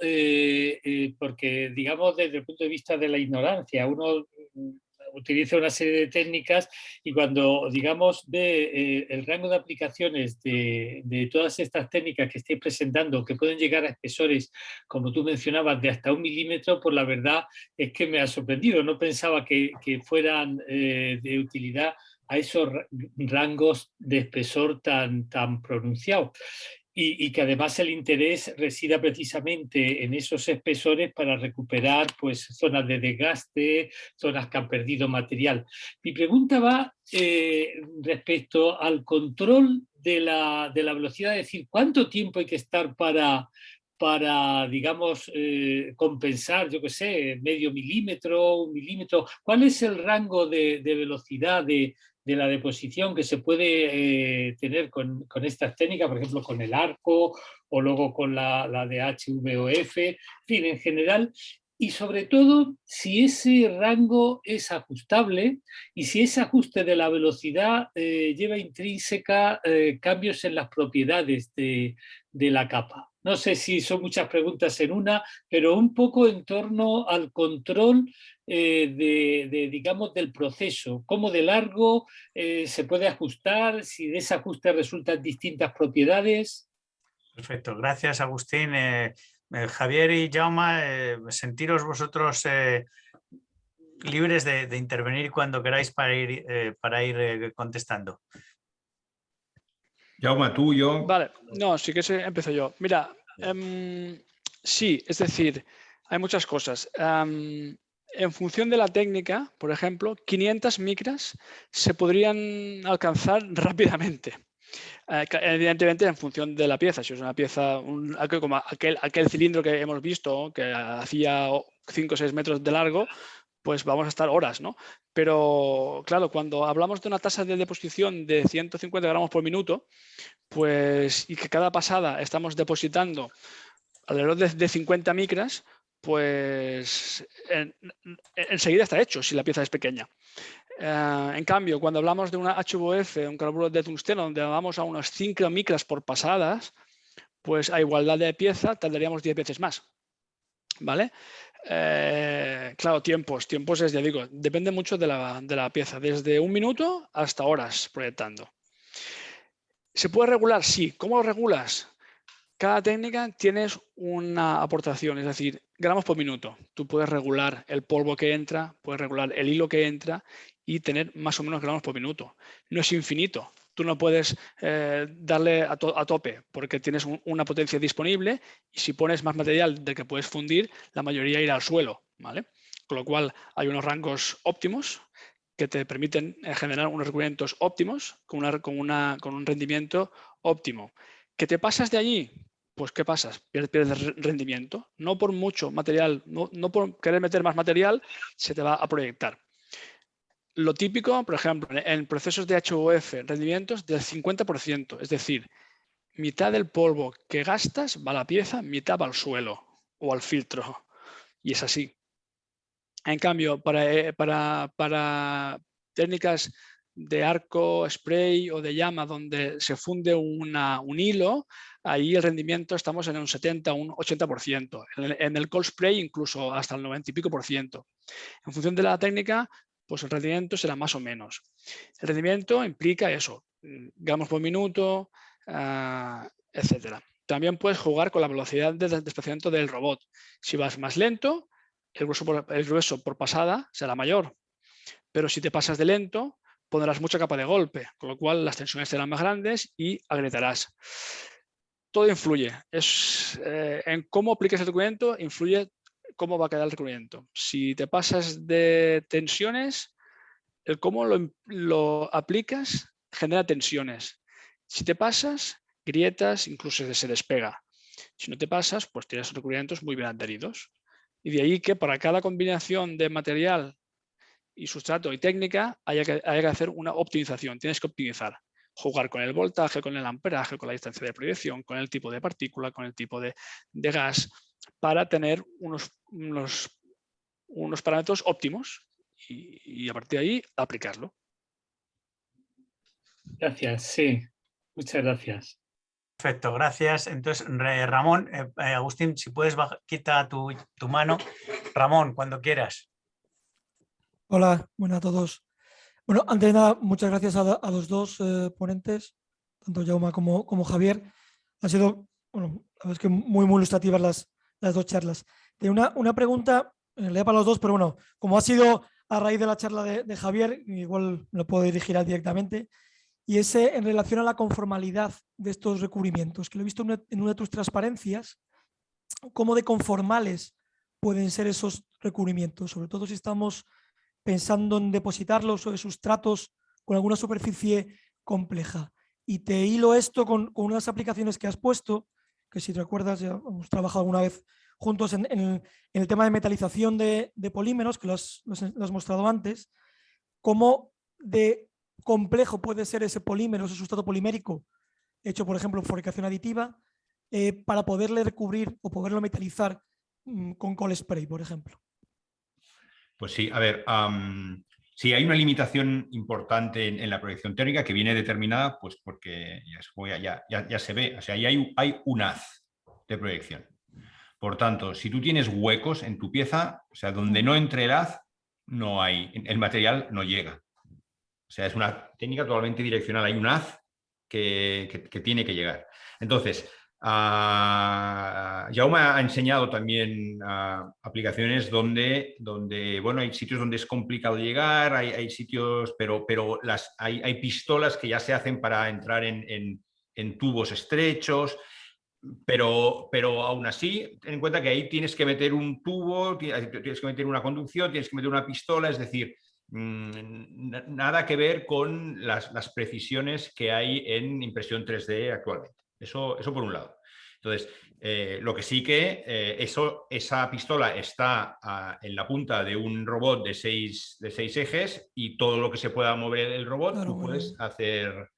porque, digamos, desde el punto de vista de la ignorancia, uno utiliza una serie de técnicas y cuando, digamos, ve el rango de aplicaciones de todas estas técnicas que estáis presentando, que pueden llegar a espesores, como tú mencionabas, de hasta 1 milímetro, pues la verdad es que me ha sorprendido. No pensaba que fueran de utilidad a esos rangos de espesor tan pronunciados. Y que además el interés resida precisamente en esos espesores para recuperar pues, zonas de desgaste, zonas que han perdido material. Mi pregunta va respecto al control de la velocidad, es decir, ¿cuánto tiempo hay que estar para para, digamos, compensar, yo qué sé, medio milímetro, 1 milímetro? ¿Cuál es el rango de velocidad de la deposición que se puede tener con estas técnicas, por ejemplo, con el arco o luego con la de HVOF, en fin, en general? Y sobre todo, si ese rango es ajustable y si ese ajuste de la velocidad lleva intrínseca cambios en las propiedades de la capa. No sé si son muchas preguntas en una, pero un poco en torno al control digamos, del proceso. Cómo de largo se puede ajustar, si de ese ajuste resultan distintas propiedades. Perfecto, gracias Agustín. Javier y Jaume, sentiros vosotros libres de intervenir cuando queráis para ir contestando. Jaume, tú, yo. Vale, no, sí que empiezo yo. Mira, sí, es decir, hay muchas cosas. En función de la técnica, por ejemplo, 500 micras se podrían alcanzar rápidamente. Evidentemente en función de la pieza. Si es una pieza, como aquel cilindro que hemos visto, que hacía 5 o 6 metros de largo, pues vamos a estar horas, ¿no? Pero claro, cuando hablamos de una tasa de deposición de 150 gramos por minuto, pues, y que cada pasada estamos depositando alrededor de 50 micras, pues enseguida está hecho si la pieza es pequeña. En cambio, cuando hablamos de una HVOF, un carburo de tungsteno, donde vamos a unos 5 micras por pasadas, pues a igualdad de pieza tardaríamos 10 veces más. ¿Vale? Claro, tiempos es, ya digo, depende mucho de la pieza, desde 1 minuto hasta horas proyectando. ¿Se puede regular? Sí. ¿Cómo lo regulas? Cada técnica tienes una aportación, es decir, gramos por minuto. Tú puedes regular el polvo que entra, puedes regular el hilo que entra y tener más o menos gramos por minuto. No es infinito. Tú no puedes darle a tope porque tienes una potencia disponible y si pones más material del que puedes fundir, la mayoría irá al suelo, ¿vale? Con lo cual hay unos rangos óptimos que te permiten generar unos recubrimientos óptimos con un rendimiento óptimo. ¿Que te pasas de allí? Pues ¿qué pasas? Pierdes rendimiento. No por mucho material, no por querer meter más material, se te va a proyectar. Lo típico, por ejemplo, en procesos de HVOF, rendimientos del 50%, es decir, mitad del polvo que gastas va a la pieza, mitad va al suelo o al filtro. Y es así. En cambio, para técnicas de arco, spray o de llama donde se funde un hilo, ahí el rendimiento estamos en un 70, un 80%. En el cold spray incluso hasta el 90 y pico %. En función de la técnica, pues el rendimiento será más o menos. El rendimiento implica eso, gramos por minuto, etc. También puedes jugar con la velocidad de desplazamiento del robot. Si vas más lento, el grueso por pasada será mayor. Pero si te pasas de lento, pondrás mucha capa de golpe, con lo cual las tensiones serán más grandes y agrietarás. Todo influye. En cómo apliques el recubrimiento, influye cómo va a quedar el recubrimiento. Si te pasas de tensiones, el cómo lo aplicas genera tensiones. Si te pasas, grietas, incluso se despega. Si no te pasas, pues tienes recubrimientos muy bien adheridos. Y de ahí que para cada combinación de material y sustrato y técnica haya que hacer una optimización. Tienes que optimizar. Jugar con el voltaje, con el amperaje, con la distancia de proyección, con el tipo de partícula, con el tipo de gas, para tener unos parámetros óptimos y a partir de ahí aplicarlo. Gracias, sí. Muchas gracias. Perfecto, gracias. Entonces, Ramón, Agustín, si puedes quita tu mano. Ramón, cuando quieras. Hola, buenas a todos. Bueno, antes de nada, muchas gracias a los dos ponentes, tanto Jaume como Javier. Ha sido, bueno, la verdad es que muy ilustrativas las dos charlas. Tengo una pregunta, en realidad para los dos, pero bueno, como ha sido a raíz de la charla de Javier, igual me lo puedo dirigir a directamente, y es en relación a la conformalidad de estos recubrimientos, que lo he visto en una de tus transparencias, cómo de conformales pueden ser esos recubrimientos, sobre todo si estamos pensando en depositarlos sobre sustratos con alguna superficie compleja. Y te hilo esto con unas aplicaciones que has puesto, que si recuerdas ya hemos trabajado alguna vez juntos en el tema de metalización de polímeros, que lo has mostrado antes, cómo de complejo puede ser ese polímero, ese sustrato polimérico hecho, por ejemplo, en fabricación aditiva, para poderle recubrir o poderlo metalizar con cold spray, por ejemplo. Pues sí, a ver, sí hay una limitación importante en la proyección térmica que viene determinada pues porque ya se ve, o sea, ahí hay un haz de proyección. Por tanto, si tú tienes huecos en tu pieza, o sea, donde no entre el haz, no hay, el material no llega. O sea, es una técnica totalmente direccional. Hay un haz que tiene que llegar. Entonces, Jaume ha enseñado también aplicaciones donde, bueno, hay sitios donde es complicado llegar, hay sitios, pero hay pistolas que ya se hacen para entrar en tubos estrechos. Pero aún así, ten en cuenta que ahí tienes que meter un tubo, tienes que meter una conducción, tienes que meter una pistola, es decir, nada que ver con las precisiones que hay en impresión 3D actualmente. Eso por un lado. Entonces, lo que sí que esa pistola está en la punta de un robot de seis ejes y todo lo que se pueda mover el robot, Claro, tú puedes hacer...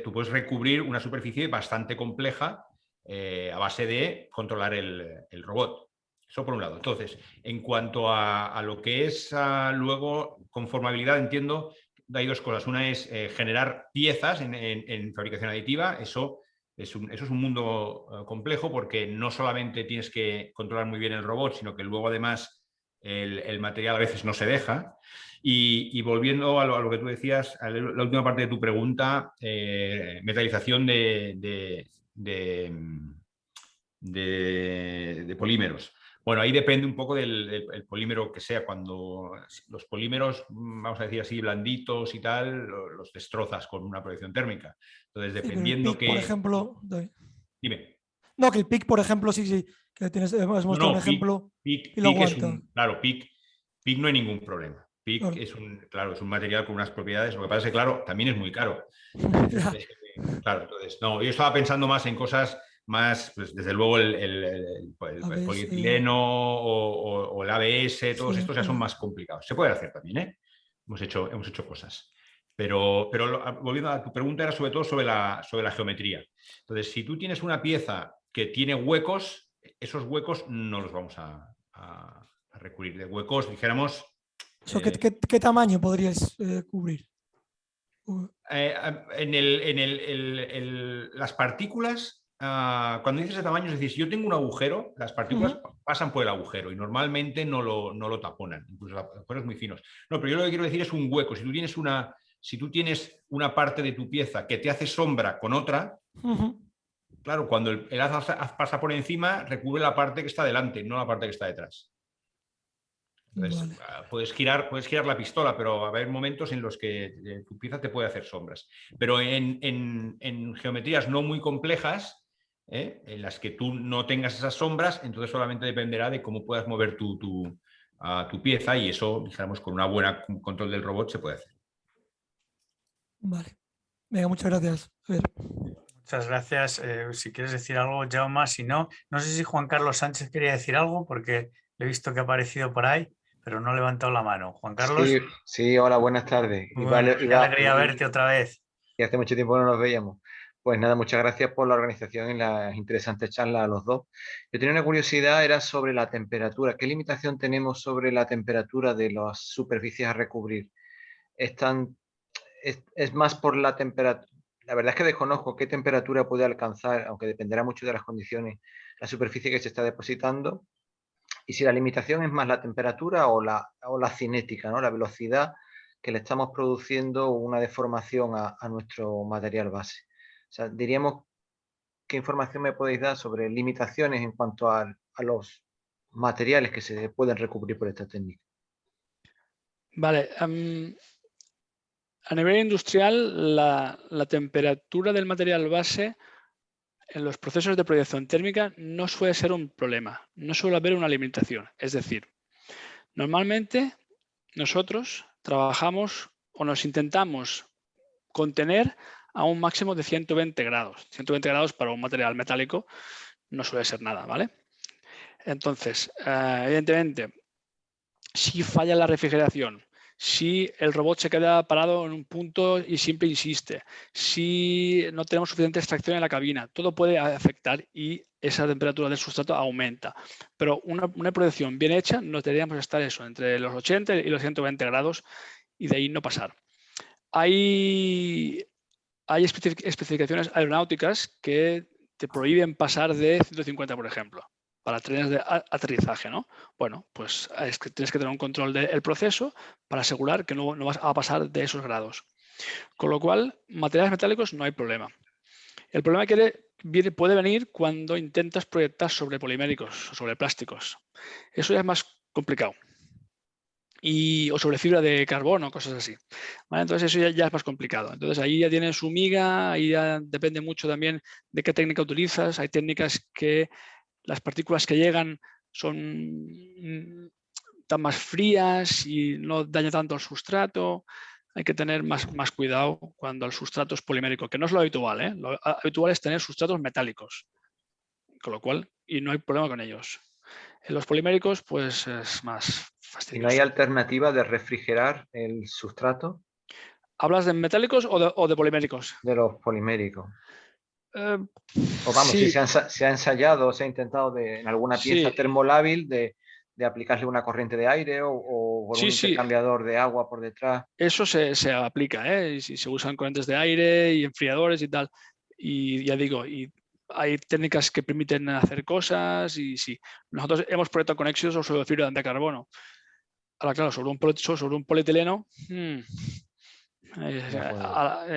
tú puedes recubrir una superficie bastante compleja a base de controlar el robot. Eso por un lado. Entonces, en cuanto a lo que es luego conformabilidad, entiendo, hay dos cosas. Una es generar piezas en fabricación aditiva. Eso es un mundo complejo porque no solamente tienes que controlar muy bien el robot, sino que luego además el material a veces no se deja. Y volviendo a lo que tú decías, a la última parte de tu pregunta, metalización de polímeros. Bueno, ahí depende un poco del polímero que sea. Cuando los polímeros, vamos a decir así, blanditos y tal, los destrozas con una proyección térmica. Entonces, dependiendo el PIC, por ejemplo... Dime. No, que el PIC, por ejemplo, sí, que has mostrado un ejemplo PIC, y lo aguanta. Claro, PIC no hay ningún problema. PIC es un material con unas propiedades. Lo que pasa es que, claro, también es muy caro. Claro, entonces, no, yo estaba pensando más en cosas más, pues, desde luego el polietileno o el ABS, todos estos ya son más complicados. Se puede hacer también, ¿eh? Hemos hecho cosas. Pero volviendo a tu pregunta, era sobre todo sobre la geometría. Entonces, si tú tienes una pieza que tiene huecos, esos huecos no los vamos a recubrir. De huecos, dijéramos... ¿Qué tamaño podrías cubrir? Las partículas, cuando dices de tamaño, es decir, si yo tengo un agujero, las partículas pasan por el agujero y normalmente no lo taponan, incluso agujeros muy finos. No, pero yo lo que quiero decir es un hueco. Si tú tienes una parte de tu pieza que te hace sombra con otra, claro, cuando el haz pasa por encima, recubre la parte que está delante, no la parte que está detrás. Entonces, puedes girar la pistola, pero va a haber momentos en los que tu pieza te puede hacer sombras. Pero en geometrías no muy complejas, en las que tú no tengas esas sombras, entonces solamente dependerá de cómo puedas mover tu pieza y eso, dijéramos, con una buena control del robot se puede hacer. Vale. Venga, muchas gracias. Muchas gracias. Si quieres decir algo, Jaume, si no, no sé si Juan Carlos Sánchez quería decir algo porque he visto que ha aparecido por ahí, pero no ha levantado la mano. Juan Carlos. Sí, hola, buenas tardes. Qué alegría verte otra vez. Y hace mucho tiempo no nos veíamos. Pues nada, muchas gracias por la organización y las interesantes charlas a los dos. Yo tenía una curiosidad, era sobre la temperatura. ¿Qué limitación tenemos sobre la temperatura de las superficies a recubrir? ¿Es más por la temperatura? La verdad es que desconozco qué temperatura puede alcanzar, aunque dependerá mucho de las condiciones, la superficie que se está depositando. Y si la limitación es más la temperatura o la cinética, ¿no? La velocidad que le estamos produciendo una deformación a nuestro material base. O sea, diríamos, ¿qué información me podéis dar sobre limitaciones en cuanto a los materiales que se pueden recubrir por esta técnica? Vale. A nivel industrial, la temperatura del material base en los procesos de proyección térmica no suele ser un problema, no suele haber una limitación. Es decir, normalmente nosotros trabajamos o nos intentamos contener a un máximo de 120 grados. 120 grados para un material metálico no suele ser nada, ¿vale? Entonces, evidentemente, si falla la refrigeración, si el robot se queda parado en un punto y siempre insiste, si no tenemos suficiente extracción en la cabina, todo puede afectar y esa temperatura del sustrato aumenta. Pero una producción bien hecha nos deberíamos estar eso, entre los 80 y los 120 grados y de ahí no pasar. Hay especificaciones aeronáuticas que te prohíben pasar de 150, por ejemplo, para trenes de aterrizaje, ¿no? Bueno, pues es que tienes que tener un control del proceso para asegurar que no vas a pasar de esos grados. Con lo cual, materiales metálicos no hay problema. El problema puede venir cuando intentas proyectar sobre poliméricos o sobre plásticos. Eso ya es más complicado. O sobre fibra de carbono, cosas así. ¿Vale? Entonces eso ya es más complicado. Entonces ahí ya tiene su miga, ahí ya depende mucho también de qué técnica utilizas. Hay técnicas que las partículas que llegan están más frías y no daña tanto el sustrato. Hay que tener más cuidado cuando el sustrato es polimérico, que no es lo habitual, ¿eh? Lo habitual es tener sustratos metálicos, con lo cual, y no hay problema con ellos. En los poliméricos, pues es más fastidioso. ¿Y no hay alternativa de refrigerar el sustrato? ¿Hablas de metálicos o de poliméricos? De los poliméricos. O vamos, sí. si se ha ensayado, se ha intentado en alguna pieza termolábil de aplicarle una corriente de aire o por un intercambiador de agua por detrás. Eso se aplica, ¿eh? Y se usan corrientes de aire y enfriadores y tal. Y ya digo, y hay técnicas que permiten hacer cosas y sí. Nosotros hemos proyectado con éxito sobre fibra de carbono. Ahora, claro, sobre un polietileno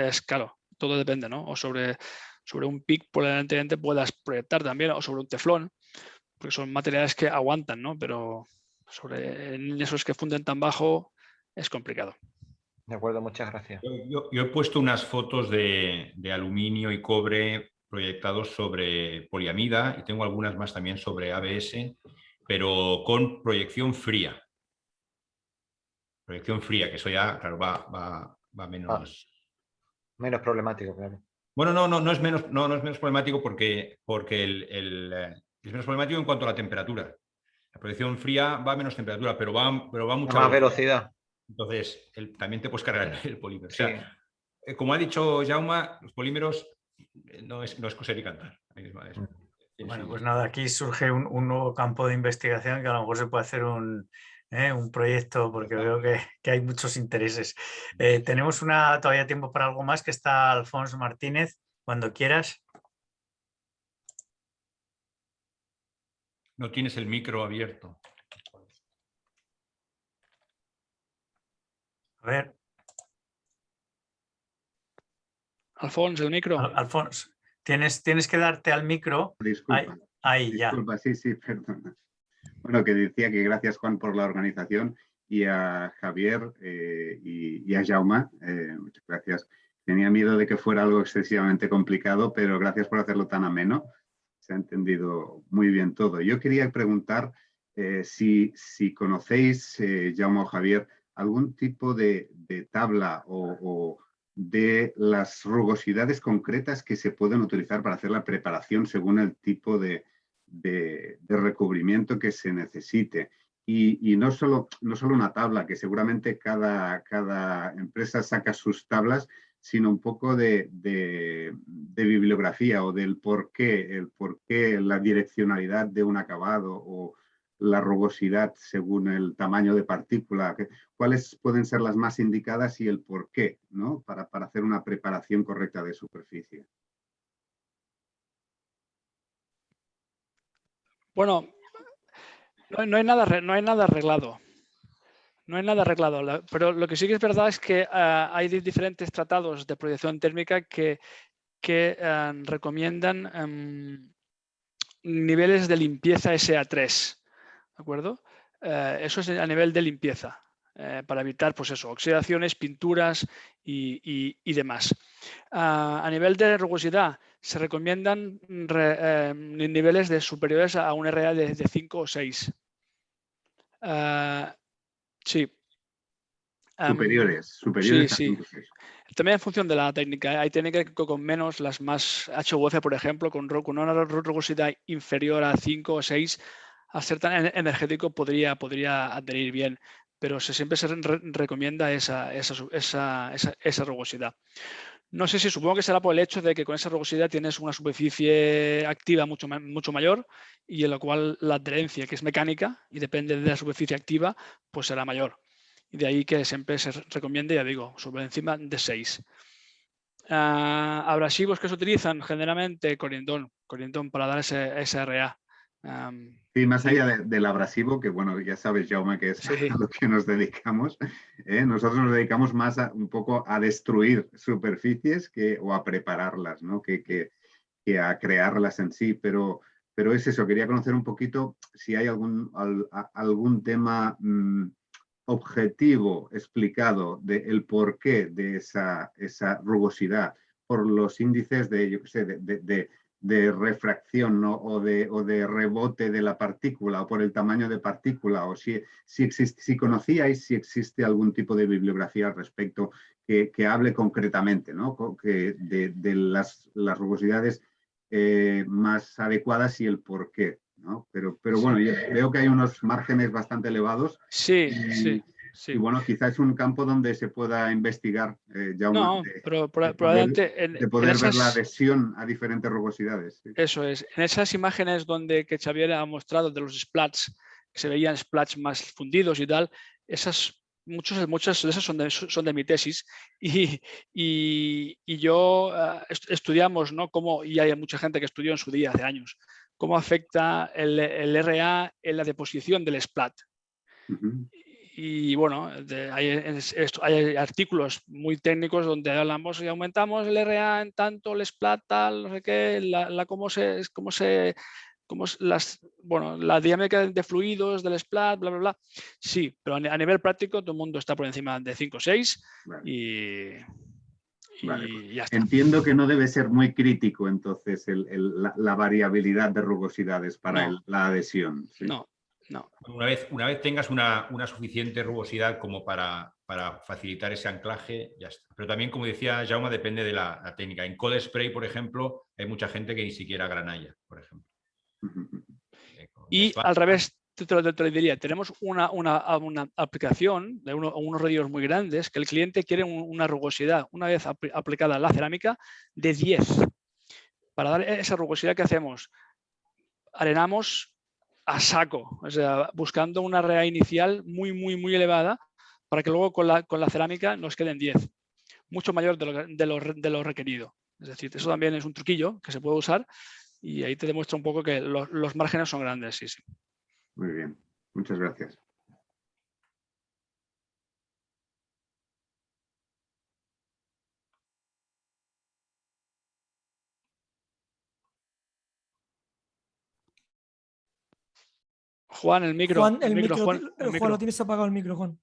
es claro, todo depende, ¿no? O sobre un PIC probablemente puedas proyectar también, o sobre un teflón, porque son materiales que aguantan, ¿no? Pero en esos que funden tan bajo es complicado. De acuerdo, muchas gracias. Yo he puesto unas fotos de aluminio y cobre proyectados sobre poliamida y tengo algunas más también sobre ABS, pero con proyección fría. Proyección fría, que eso ya, claro, va menos... Menos problemático, claro. Bueno, no es menos problemático porque es menos problemático en cuanto a la temperatura. La proyección fría va a menos temperatura, pero va mucha más velocidad. Entonces, también te puedes cargar el polímero. Sí. O sea, como ha dicho Jaume, los polímeros no es coser y cantar. Bueno, pues nada, aquí surge un nuevo campo de investigación que a lo mejor se puede hacer un proyecto porque veo que hay muchos intereses. Tenemos todavía tiempo para algo más, que está Alfonso Martínez, cuando quieras. No tienes el micro abierto. A ver. Alfonso, el micro. Alfonso, tienes que darte al micro. Disculpa. Ahí ya. Disculpa, sí, perdona. Bueno, que decía que gracias, Juan, por la organización y a Javier y a Jaume. Muchas gracias. Tenía miedo de que fuera algo excesivamente complicado, pero gracias por hacerlo tan ameno. Se ha entendido muy bien todo. Yo quería preguntar si conocéis, Jaume o Javier, algún tipo de tabla o de las rugosidades concretas que se pueden utilizar para hacer la preparación según el tipo de recubrimiento que se necesite. Y no solo una tabla, que seguramente cada empresa saca sus tablas, sino un poco de bibliografía o del por qué la direccionalidad de un acabado o la rugosidad según el tamaño de partícula, cuáles pueden ser las más indicadas y el por qué, ¿no? Para hacer una preparación correcta de superficie. Bueno, no hay nada arreglado. No hay nada arreglado, pero lo que sí que es verdad es que hay diferentes tratados de proyección térmica que recomiendan niveles de limpieza SA3, ¿de acuerdo? Eso es a nivel de limpieza, para evitar, pues eso, oxidaciones, pinturas y demás. A nivel de rugosidad, se recomiendan niveles superiores a un RA de 5 o 6. Sí. Superiores Sí, a sí. 5,6. También en función de la técnica. Hay técnicas que con menos, las más HUF, por ejemplo, con una rugosidad inferior a 5 o 6, al ser tan energético podría adherir bien, pero siempre se recomienda esa rugosidad. No sé si, supongo que será por el hecho de que con esa rugosidad tienes una superficie activa mucho mayor, y en la cual la adherencia, que es mecánica y depende de la superficie activa, pues será mayor. Y de ahí que siempre se recomiende, ya digo, sobre encima de 6. Abrasivos que se utilizan generalmente Corindon para dar ese RA. Sí, más allá del abrasivo, que bueno, ya sabes, Jaume, que es Sí. a lo que nos dedicamos. Nosotros nos dedicamos más un poco a destruir superficies o a prepararlas, ¿no? que a crearlas en sí. Pero es eso, quería conocer un poquito si hay algún tema objetivo explicado del porqué de esa rugosidad por los índices de, yo qué sé, de refracción, ¿no? o de rebote de la partícula, o por el tamaño de partícula, o si conocíais si existe algún tipo de bibliografía al respecto que hable concretamente, ¿no? de las rugosidades más adecuadas y el porqué, ¿no? Pero bueno, yo veo que hay unos márgenes bastante elevados. Sí, sí. Y bueno, quizás es un campo donde se pueda investigar, Jaume, No, pero probablemente de poder ver la adhesión a diferentes rugosidades. Sí. Eso es. En esas imágenes que Xavier ha mostrado de los splats, que se veían splats más fundidos y tal, muchas de esas son de mi tesis, y yo estudiamos, ¿no? Y hay mucha gente que estudió en su día, hace años, cómo afecta el RA en la deposición del splat. Y bueno, hay artículos muy técnicos donde hablamos y aumentamos el RA en tanto, el splat tal, no sé qué, la dinámica de fluidos del splat, bla, bla, bla. Sí, pero a nivel práctico todo el mundo está por encima de 5 o 6. Vale. Y ya está. Entiendo que no debe ser muy crítico entonces la variabilidad de rugosidades para la adhesión. ¿Sí? No. Una vez tengas una suficiente rugosidad como para facilitar ese anclaje, ya está. Pero también, como decía Jaume, depende de la técnica. En cold spray, por ejemplo, hay mucha gente que ni siquiera granalla, por ejemplo. Y al revés, te lo diría, tenemos una aplicación de unos radios muy grandes que el cliente quiere una rugosidad, una vez aplicada la cerámica, de 10. Para dar esa rugosidad, ¿qué hacemos? Arenamos a saco, o sea, buscando una RA inicial muy, muy, muy elevada para que luego con la cerámica nos queden 10, mucho mayor de lo requerido. Es decir, eso también es un truquillo que se puede usar, y ahí te demuestra un poco que los márgenes son grandes, sí. Muy bien, muchas gracias. Juan, el micro. Juan, lo tienes apagado el micro, Juan.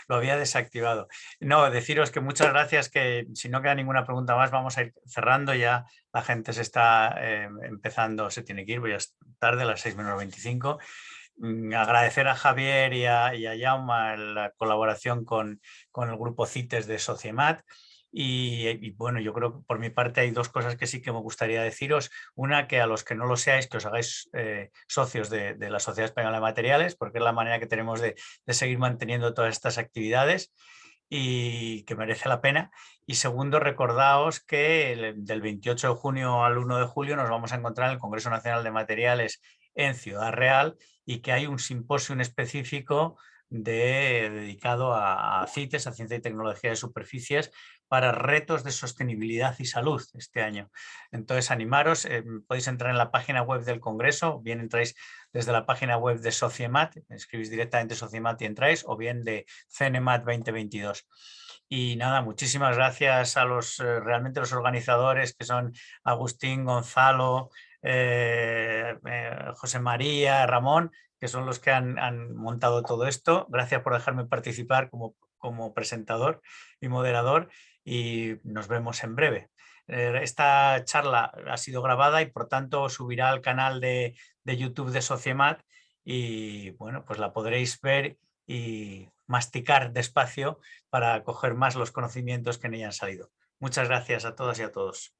Lo había desactivado. No, deciros que muchas gracias, que si no queda ninguna pregunta más vamos a ir cerrando. Ya la gente se está empezando, se tiene que ir, ya es tarde, a las 6 menos 25. Agradecer a Javier y a Jaume la colaboración con el grupo CITES de Sociemat. Y bueno, yo creo que por mi parte hay dos cosas que sí que me gustaría deciros. Una, que a los que no lo seáis, que os hagáis socios de la Sociedad Española de Materiales, porque es la manera que tenemos de seguir manteniendo todas estas actividades y que merece la pena. Y segundo, recordaos que del 28 de junio al 1 de julio nos vamos a encontrar en el Congreso Nacional de Materiales en Ciudad Real, y que hay un simposio específico dedicado a CITES, a Ciencia y Tecnología de Superficies, para retos de sostenibilidad y salud este año. Entonces, animaros, podéis entrar en la página web del Congreso, bien entráis desde la página web de Sociemat, escribís directamente Sociemat y entráis, o bien de CNMAT 2022. Y nada, muchísimas gracias a realmente los organizadores, que son Agustín, Gonzalo, José María, Ramón, que son los que han montado todo esto. Gracias por dejarme participar como presentador y moderador, y nos vemos en breve. Esta charla ha sido grabada y por tanto subirá al canal de YouTube de Sociemat, y bueno, pues la podréis ver y masticar despacio para coger más los conocimientos que en ella han salido. Muchas gracias a todas y a todos.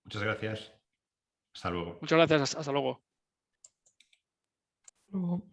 Muchas gracias. Hasta luego. Muchas gracias. Hasta luego. Luego.